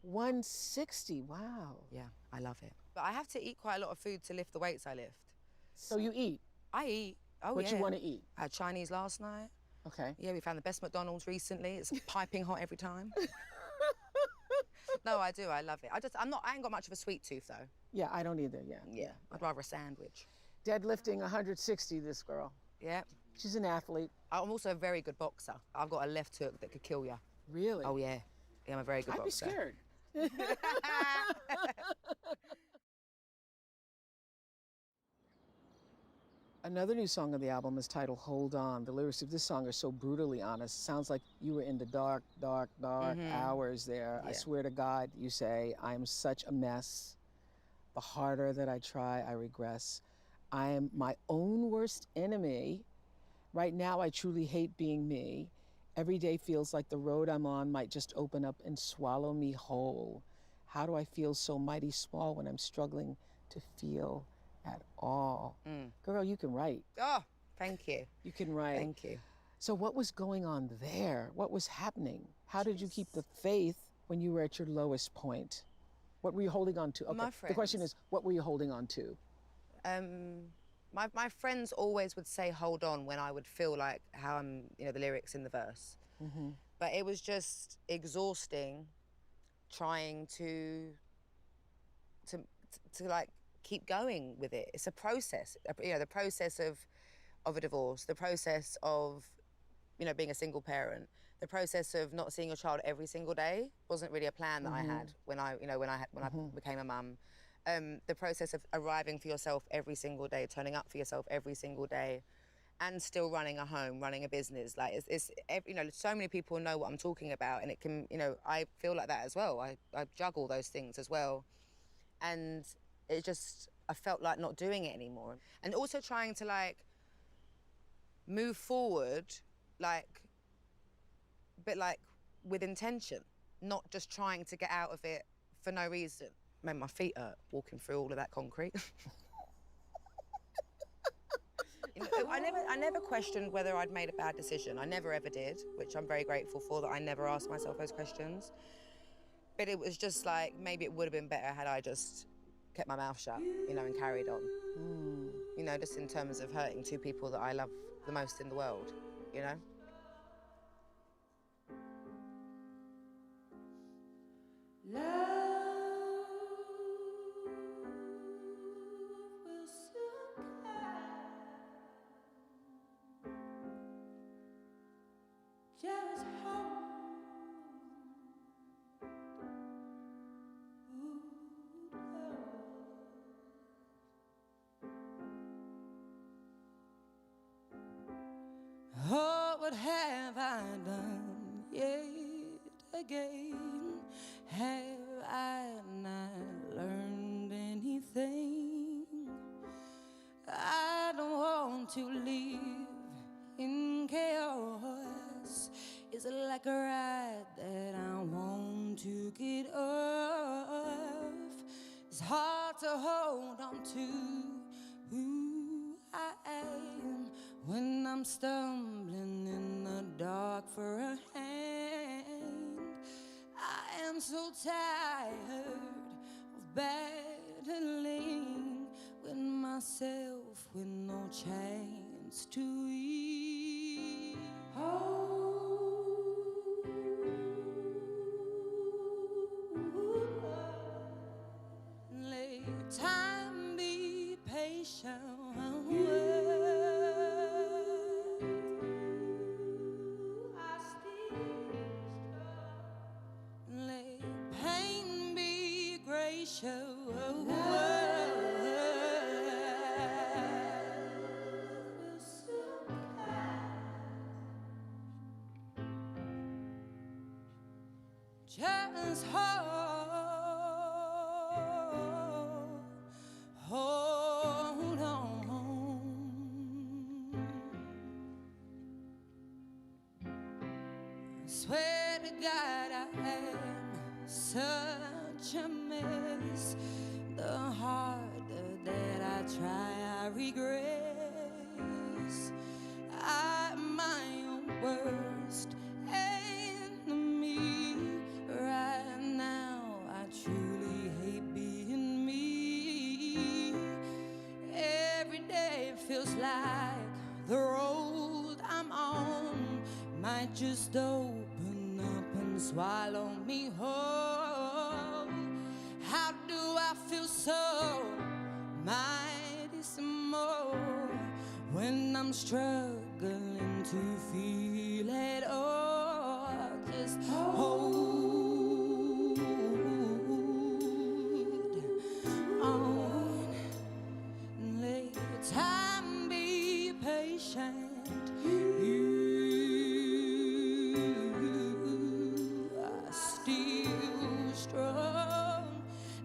160, wow. Yeah, I love it. But I have to eat quite a lot of food to lift the weights I lift. So you eat? I eat. Oh, what yeah. you want to eat? I had Chinese last night. Okay. Yeah, we found the best McDonald's recently. It's piping hot every time. No, I do. I love it. I ain't got much of a sweet tooth, though. Yeah, I don't either, yeah. Yeah, I'd rather a sandwich. Deadlifting 160, this girl. Yeah. She's an athlete. I'm also a very good boxer. I've got a left hook that could kill you. Really? Oh, yeah. Yeah, I'm a very good I'd boxer. be scared. Another new song on the album is titled Hold On. The lyrics of this song are so brutally honest. It sounds like you were in the dark, dark, dark hours there. Yeah. I swear to God, you say, I am such a mess. The harder that I try, I regress. I am my own worst enemy. Right now, I truly hate being me. Every day feels like the road I'm on might just open up and swallow me whole. How do I feel so mighty small when I'm struggling to feel at all? Girl, you can write. Oh, thank you. You can write. Thank you. So what was going on there? What was happening? How did you keep the faith when you were at your lowest point? What were you holding on to? Okay. My The question friends. is, what were you holding on to? My friends always would say hold on when I would feel like how I'm, you know, the lyrics in the verse. But it was just exhausting trying to like keep going with it. It's a process, you know, the process of a divorce, the process of, you know, being a single parent, the process of not seeing your child every single day wasn't really a plan that I had when I became a mum. The process of arriving for yourself every single day, turning up for yourself every single day, and still running a home, running a business. Like, you know, so many people know what I'm talking about, and it can, you know, I feel like that as well. I juggle those things as well. And it just, I felt like not doing it anymore. And also trying to, like, move forward, like, but like with intention, not just trying to get out of it for no reason. Made my feet hurt walking through all of that concrete. You know, I never questioned whether I'd made a bad decision. I never ever did, which I'm very grateful for, that I never asked myself those questions. But it was just like, maybe it would have been better had I just kept my mouth shut, you know, and carried on. You know, just in terms of hurting two people that I love the most in the world, you know? Oh, what have I done yet again? Have to hold on to who I am when I'm stumbling in the dark for a hand. I am so tired of battling with myself with no chance to eat. Let time be patient. I still struggle. Let pain be gracious. Just hold on. I swear to God I am such a mess. The harder that I try, I regress. I'm my own worst enemy. Right now, I truly hate being me. Every day feels like the road I'm on might just open up and swallow me whole. How do I feel so mighty small when I'm struggling to feel it all? Just hold on and let time be patient. You are still strong.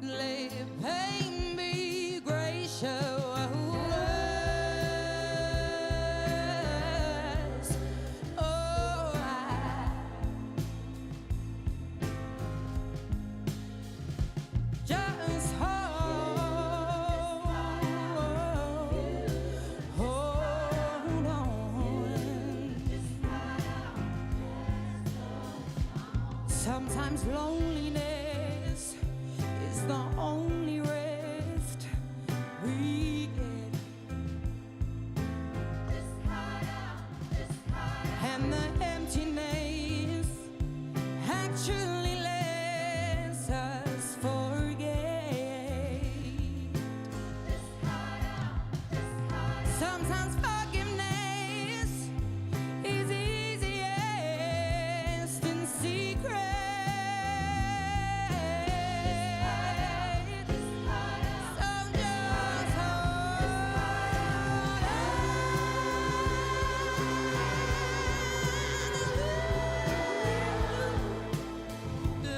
Let pain be gracious. Oh, just hold on. Sometimes loneliness is the only rest we get. And the emptiness actually lets us forget. Sometimes forgiveness is easiest in secret. So just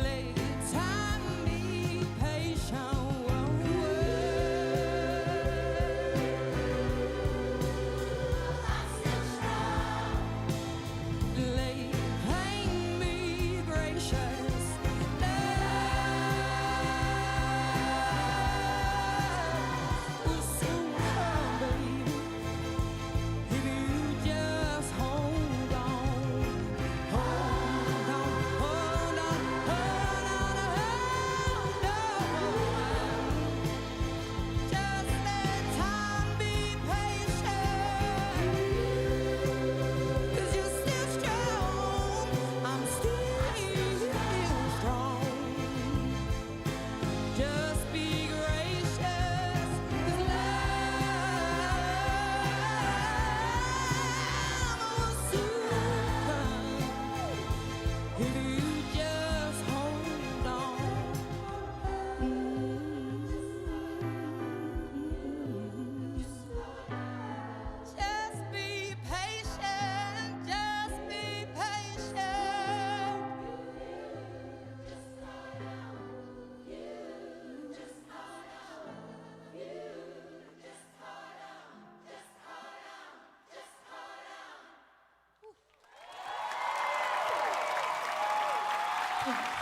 let time be patient. Let pain be gracious. Love will soon come, baby, if you just hold on. Hold on, hold on, hold on, hold on. Just let time be patient. 'Cause you're still strong. I'm still strong. Just be gracious. 'Cause love will soon come if you just hold on. Just be patient. Just be patient.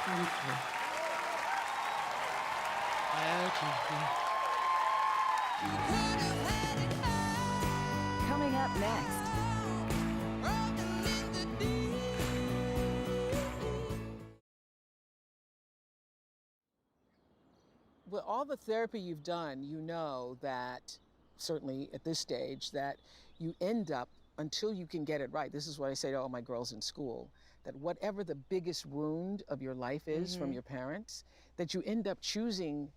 Thank you. I urge you. up next. With all the therapy you've done, you know that, certainly at this stage, that you end up, until you can get it right, this is what I say to all my girls in school, that whatever the biggest wound of your life is from your parents, that you end up choosing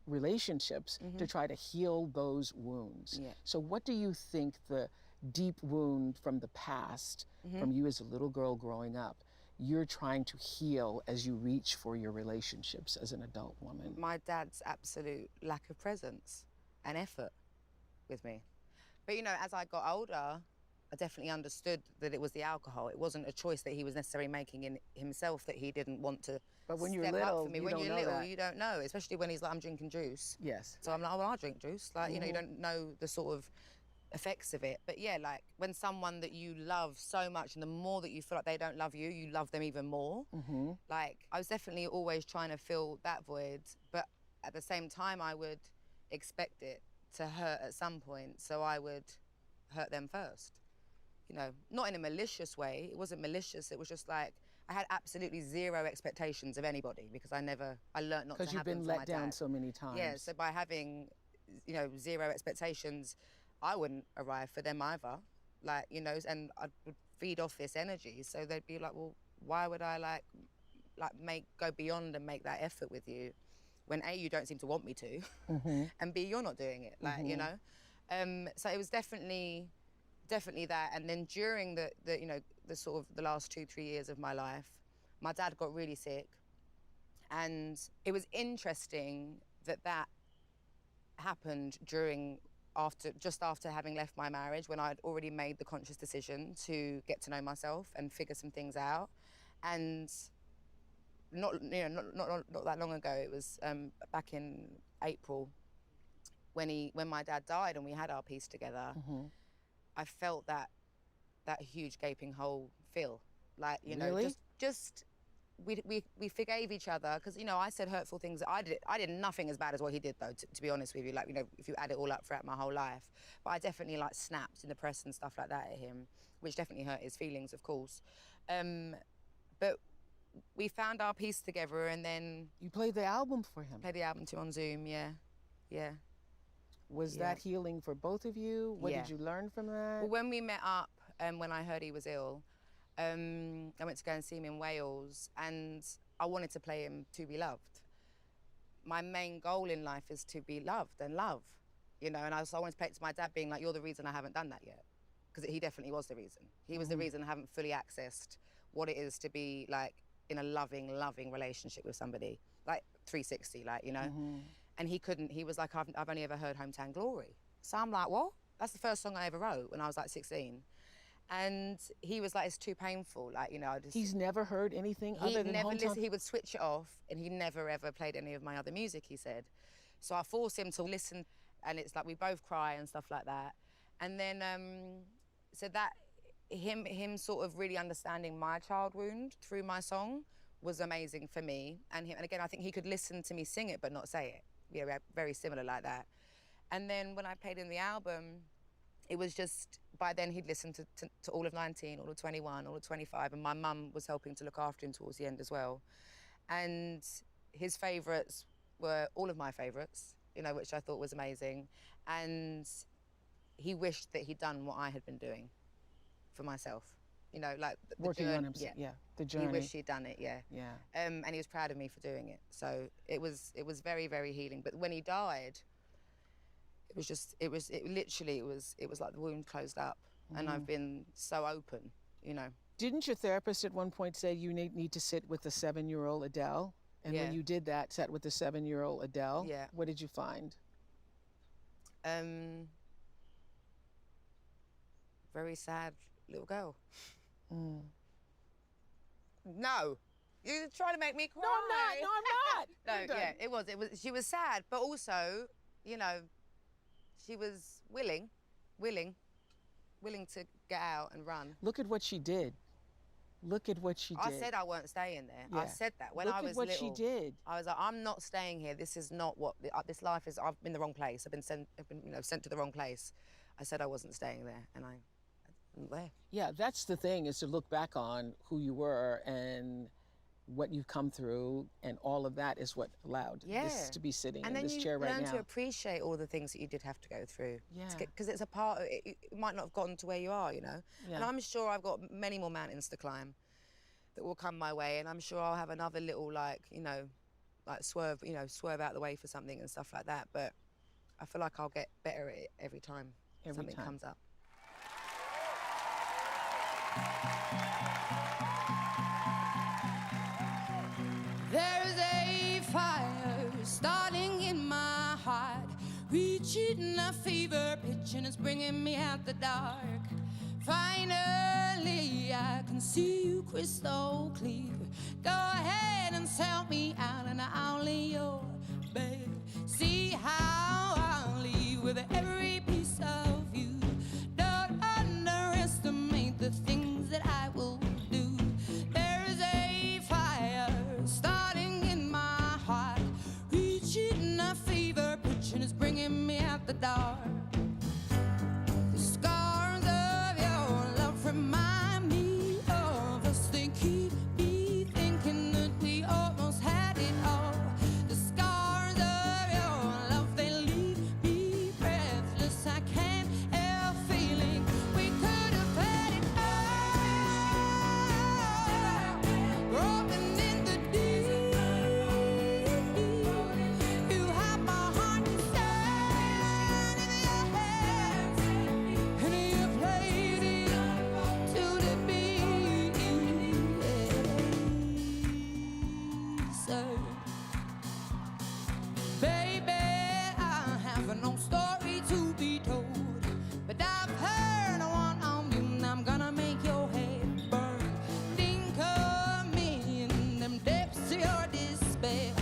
relationships to try to heal those wounds. Yeah. So what do you think the deep wound from the past, from you as a little girl growing up, you're trying to heal as you reach for your relationships as an adult woman? My dad's absolute lack of presence and effort with me. But, you know, as I got older, I definitely understood that it was the alcohol. It wasn't a choice that he was necessarily making in himself, that he didn't want to But when you're step little, up for me. you When don't you're know little, that. you don't know, especially when he's like, I'm drinking juice. Yes. So I'm like, oh, well, I drink juice. Like, you know, you don't know the sort of effects of it. But yeah, like when someone that you love so much, and the more that you feel like they don't love you, you love them even more. Like, I was definitely always trying to fill that void, but at the same time, I would expect it to hurt at some point, so I would hurt them first. You know, not in a malicious way. It wasn't malicious. It was just like, I had absolutely zero expectations of anybody, because I learned not to have them Because you've been for my let down dad. so many times. Yeah, so by having, you know, zero expectations, I wouldn't arrive for them either. Like, you know, and I would feed off this energy. So they'd be like, well, why would I go beyond and make that effort with you when A, you don't seem to want me to, and B, you're not doing it, like, you know? So it was definitely that. And then during the you know, the sort of the last 2-3 years of my life, my dad got really sick. And it was interesting that happened just after having left my marriage, when I'd already made the conscious decision to get to know myself and figure some things out. And not that long ago, it was back in April, when my dad died and we had our piece together, I felt that huge gaping hole fill. Like, you know, Really? just we forgave each other, because, you know, I said hurtful things. I did nothing as bad as what he did, though, to be honest with you. Like, you know, if you add it all up throughout my whole life. But I definitely, like, snapped in the press and stuff like that at him, which definitely hurt his feelings, of course. But we found our piece together, and then You played the album for him. played the album to on Zoom, yeah. Was Yeah. that healing for both of you? What Yeah. did you learn from that? Well, when we met up, when I heard he was ill, I went to go and see him in Wales, and I wanted to play him To Be Loved. My main goal in life is to be loved and love, you know, and I wanted to play it to my dad, being like, you're the reason I haven't done that yet. Because he definitely was the reason. He was the reason I haven't fully accessed what it is to be, like, in a loving relationship with somebody, like 360, like, you know. And he couldn't. He was like, I've only ever heard Hometown Glory. So I'm like, what? That's the first song I ever wrote when I was like 16. And he was like, it's too painful. Like, you know, I just... He's never heard anything other than never Hometown? listened. He would switch it off, and he never ever played any of my other music, he said. So I forced him to listen, and it's like we both cry and stuff like that. And then, so that, him sort of really understanding my child wound through my song was amazing for me. And again, I think he could listen to me sing it but not say it. Yeah, we're very similar like that. And then when I played in the album, it was just, by then he'd listened to all of 19, all of 21, all of 25, and my mum was helping to look after him towards the end as well. And his favourites were all of my favourites, you know, which I thought was amazing. And he wished that he'd done what I had been doing for myself. You know, like the Working journey, on himself, yeah, the journey. He wished he'd done it, yeah. Yeah. And he was proud of me for doing it. So it was very, very healing. But when he died, it was like the wound closed up. And I've been so open, you know. Didn't your therapist at one point say you need to sit with the 7-year-old Adele? And Yeah. when you did that, sat with the 7-year-old Adele, Yeah. what did you find? Very sad little girl. No, you're trying to make me cry. No, I'm not. No, I'm not. No, You're done. yeah, it was. She was sad, but also, you know, she was willing to get out and run. Look at what she did. Look at what she did. I said I weren't staying there. I Yeah. said that when Look I at was what little. she did. I was like, I'm not staying here. This is not what this life is. I've been in the wrong place. I've been sent to the wrong place. I said I wasn't staying there, and there. Yeah, that's the thing, is to look back on who you were and what you've come through, and all of that is what allowed this to be sitting in this chair right now. And then you learn to appreciate all the things that you did have to go through. Yeah. Because it's a part of it. You might not have gotten to where you are, you know? Yeah. And I'm sure I've got many more mountains to climb that will come my way, and I'm sure I'll have another little, like, you know, like swerve out the way for something and stuff like that. But I feel like I'll get better at it every time something comes up. There's a fire starting in my heart, reaching a fever pitch, and it's bringing me out the dark. Finally, I can see you crystal clear. Go ahead and sell me out, and I'll lay your bed. See how I'll leave with every piece of you. Don't underestimate the things that I will do. There's a fire starting in my heart, reaching a fever pitch, and it's bringing me out the dark. The scars of your love remind me of us. They keep me thinking that we almost had it all. The scars of your love, they leave me breathless. I can't help feeling we could have had it all. Broken in the deep, you have my heart inside of your hands, and you played it to the beat. So, baby, I have no story to be told, but I've heard one on you, and I'm gonna make your head burn. Think of me in them depths of your despair.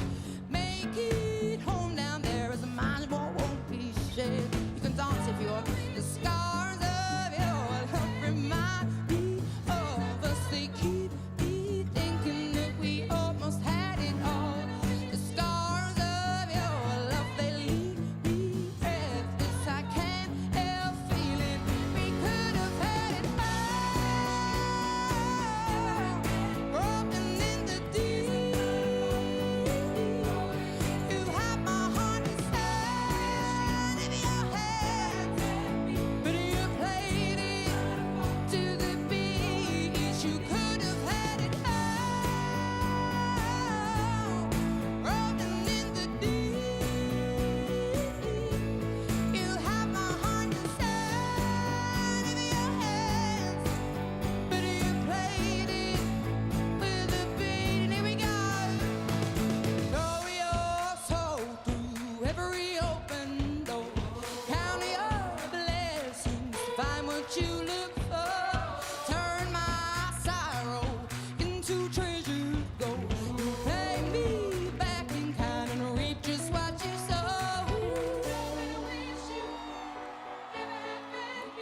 Make it home down there, as the mind won't be shared. You can dance if you want. The scars of your love remind me of us. They keep me thinking that we almost had it all. The scars of your love, they leave me breathless. I can't help feeling we could have had it all. Broken in the deep, you have my heart inside of your hands, but you played it to the beat. You could have had it all. Broken in the deep, you have my heart inside of your hands, but you played it with the beat. And here we go. Throw your soul through every open door. Count your blessings, find what you look for. Turn my sorrow into treasured gold. You pay me back in kind and reap just what you sow.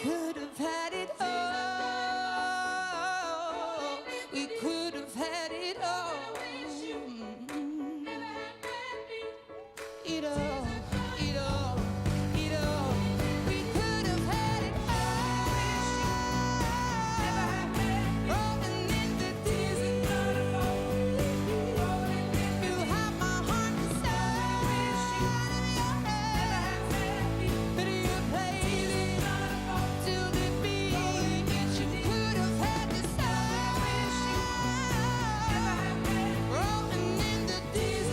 Could have had it all. We could have had it all. It all, it all, it all. We could have had it all. Rolling in the deep, you have my heart inside of your hands, but you played it to the beat. You could have had this all. Rolling in the deep,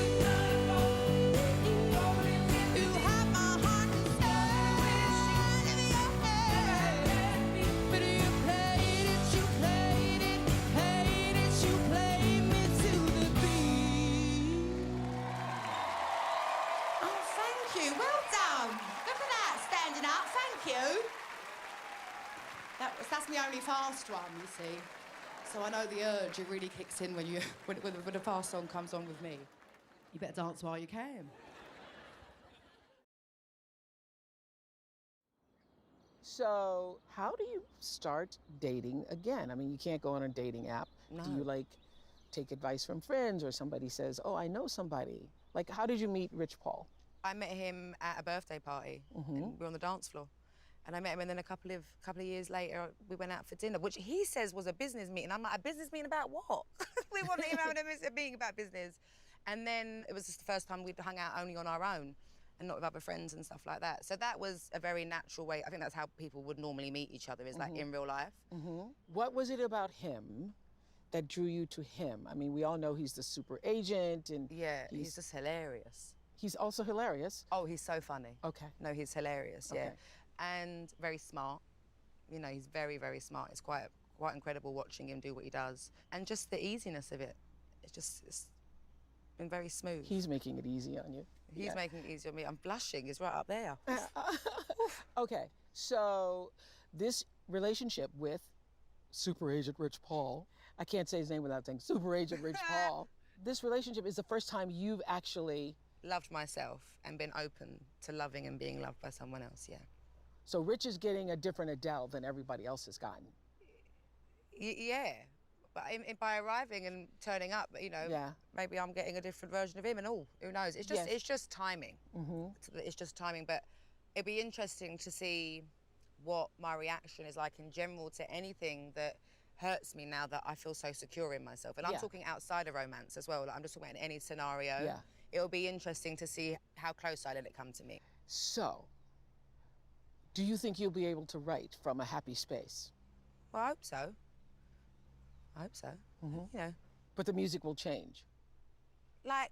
you have my heart inside of your hands, but you played it, you played it, you played me to the beat. Oh, thank you. Well done. Look at that, standing up. Thank you. That's my only fast one, you see. So I know the urge, it really kicks in when a fast song comes on with me. You better dance while you can. So how do you start dating again? I mean, you can't go on a dating app. No. Do you, like, take advice from friends, or somebody says, oh, I know somebody? Like, how did you meet Rich Paul? I met him at a birthday party, and we were on the dance floor. And I met him, and then a couple of years later, we went out for dinner, which he says was a business meeting. I'm like, a business meeting about what? We weren't even having a meeting about business. And then it was just the first time we'd hung out only on our own and not with other friends and stuff like that. So that was a very natural way. I think that's how people would normally meet each other, is like in real life. What was it about him that drew you to him? I mean, we all know he's the super agent, and Yeah, he's just hilarious. he's also hilarious. Oh, he's so funny. Okay. No, he's hilarious, yeah. Okay. And very smart. You know, he's very, very smart. It's quite incredible watching him do what he does. And just the easiness of it. It's been very smooth. He's making it easy on you. He's making it easy on me. I'm blushing, he's right up there. Okay, so this relationship with Super Agent Rich Paul, I can't say his name without saying Super Agent Rich Paul. This relationship is the first time you've actually Loved myself and been open to loving and being loved by someone else, yeah. So Rich is getting a different Adele than everybody else has gotten. Yeah, but by arriving and turning up, you know, maybe I'm getting a different version of him and all. Who knows? It's just timing. It's just timing. But it'd be interesting to see what my reaction is like in general to anything that hurts me now that I feel so secure in myself. And I'm talking outside of romance as well. Like, I'm just talking about in any scenario. Yeah. It'll be interesting to see how close I let it come to me. So, do you think you'll be able to write from a happy space? Well, I hope so. I hope so. You know. But the music will change. Like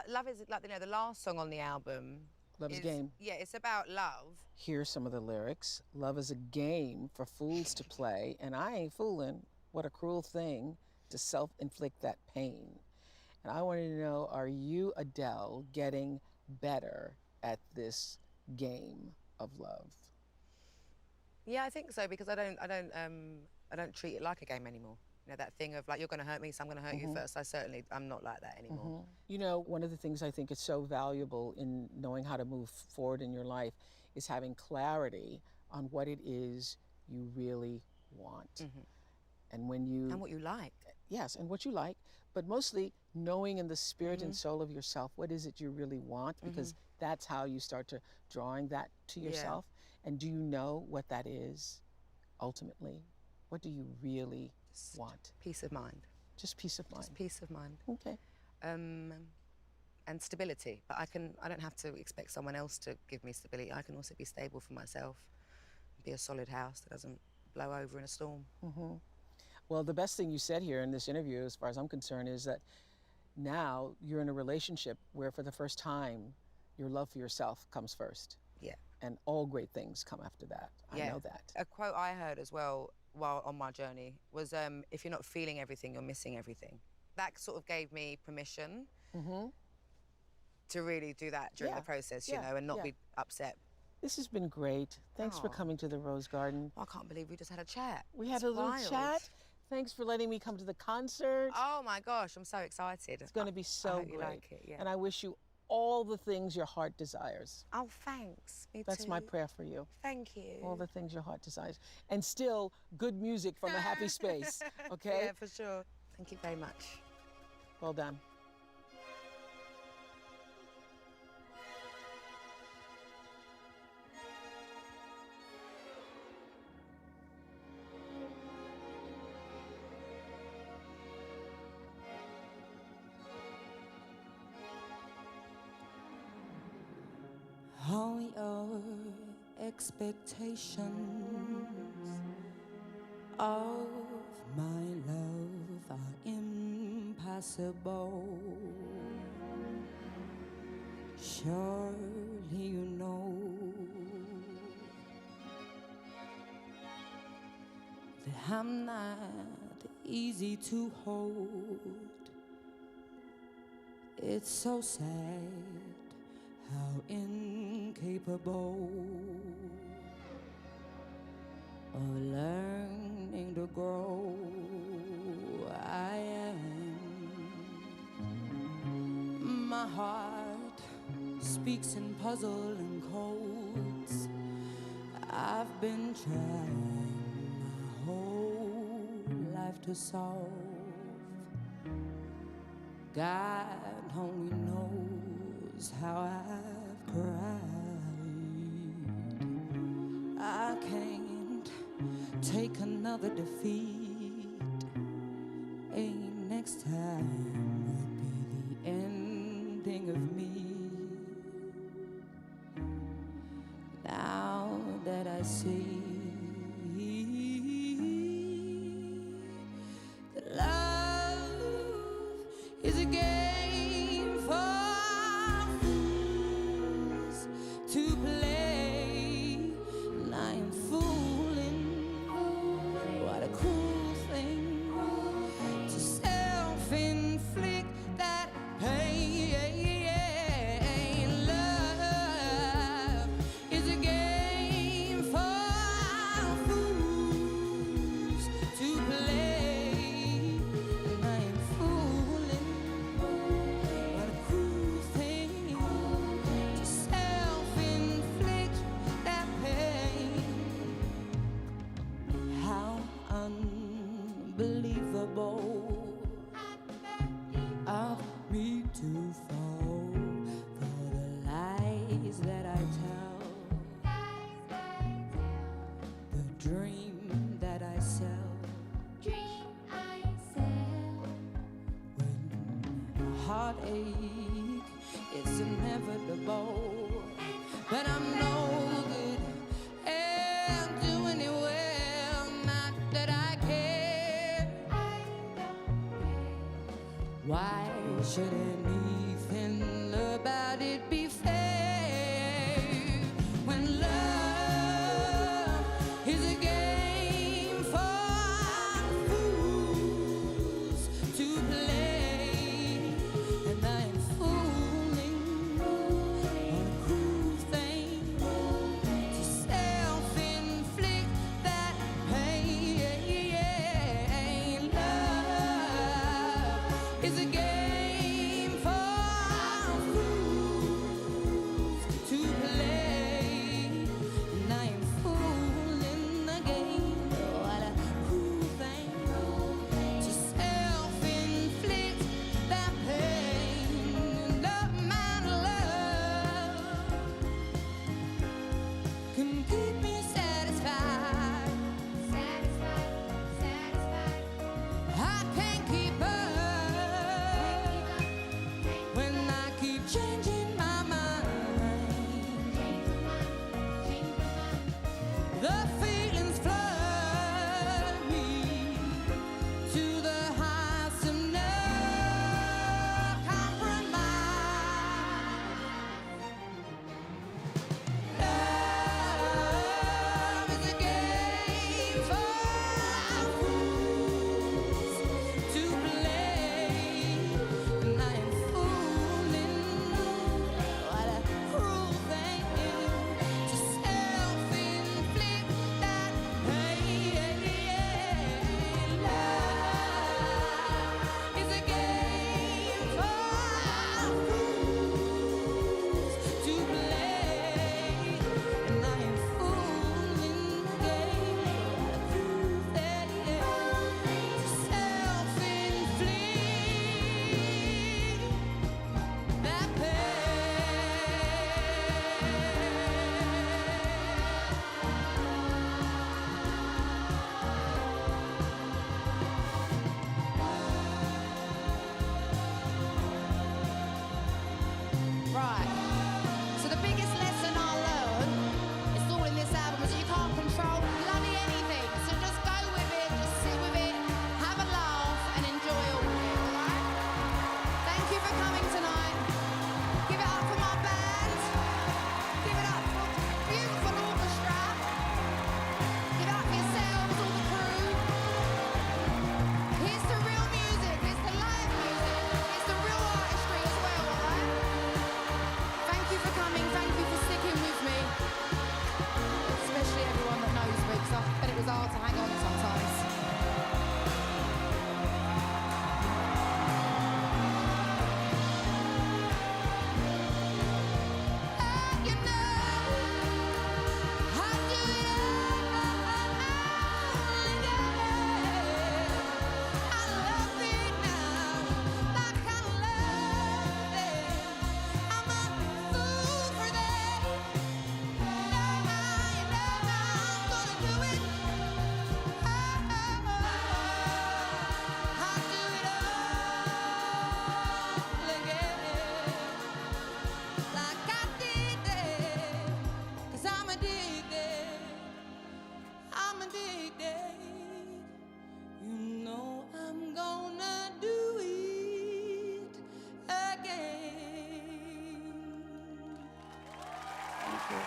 love is like, you know, the last song on the album. Love is a game. Yeah, it's about love. Here's some of the lyrics. Love is a game for fools to play, and I ain't fooling. What a cruel thing to self-inflict that pain. And I wanted to know, are you, Adele, getting better at this game of love? Yeah, I think so, because I don't treat it like a game anymore. You know, that thing of like, you're going to hurt me, so I'm going to hurt you first. I'm not like that anymore. You know, one of the things I think is so valuable in knowing how to move forward in your life is having clarity on what it is you really want. And when you... And what you like. Yes, and what you like, but mostly knowing in the spirit and soul of yourself, what is it you really want? Because that's how you start to drawing that to yourself. And do you know what that is ultimately? What do you really want? Peace of mind. Just peace of mind. Just peace of mind. Okay. And stability. But I don't have to expect someone else to give me stability. I can also be stable for myself. Be a solid house that doesn't blow over in a storm. Well, the best thing you said here in this interview, as far as I'm concerned, is that now you're in a relationship where for the first time, your love for yourself comes first. Yeah. And all great things come after that. I know that. A quote I heard as well while on my journey was, if you're not feeling everything, you're missing everything. That sort of gave me permission to really do that during the process, you know, and not be upset. This has been great. Thanks for coming to the Rose Garden. I can't believe we just had a chat. We had a little chat. Thanks for letting me come to the concert. Oh my gosh, I'm so excited. It's going to be so I hope great. You like it, yeah. And I wish you all the things your heart desires. Oh, thanks. Me That's too. my prayer for you. Thank you. All the things your heart desires. And still, good music from a happy space, okay? Yeah, for sure. Thank you very much. Well done. All your expectations of my love are impossible. Surely you know that I'm not easy to hold. It's so sad how incapable of learning to grow I am. My heart speaks in puzzling codes. I've been trying my whole life to solve. God only knows how I've cried. can't take another defeat. Ain't next time would be the ending of me. Now that I see that love is a game for fools to play, and I am fooling. What a cruel thing to self-inflict that pain. Love is a game for fools to play, and I am fooling. What a cruel thing to self-inflict that pain. How unbelievable of me to fall for the lies that I tell, the dream that I sell. When heartache is inevitable, but I'm no good at doing it well. Not that I care. Why should anything about it be fair when love is a game for fools to play, and I am fooling. What a cruel thing to self-inflict that pain. Love is a game for you.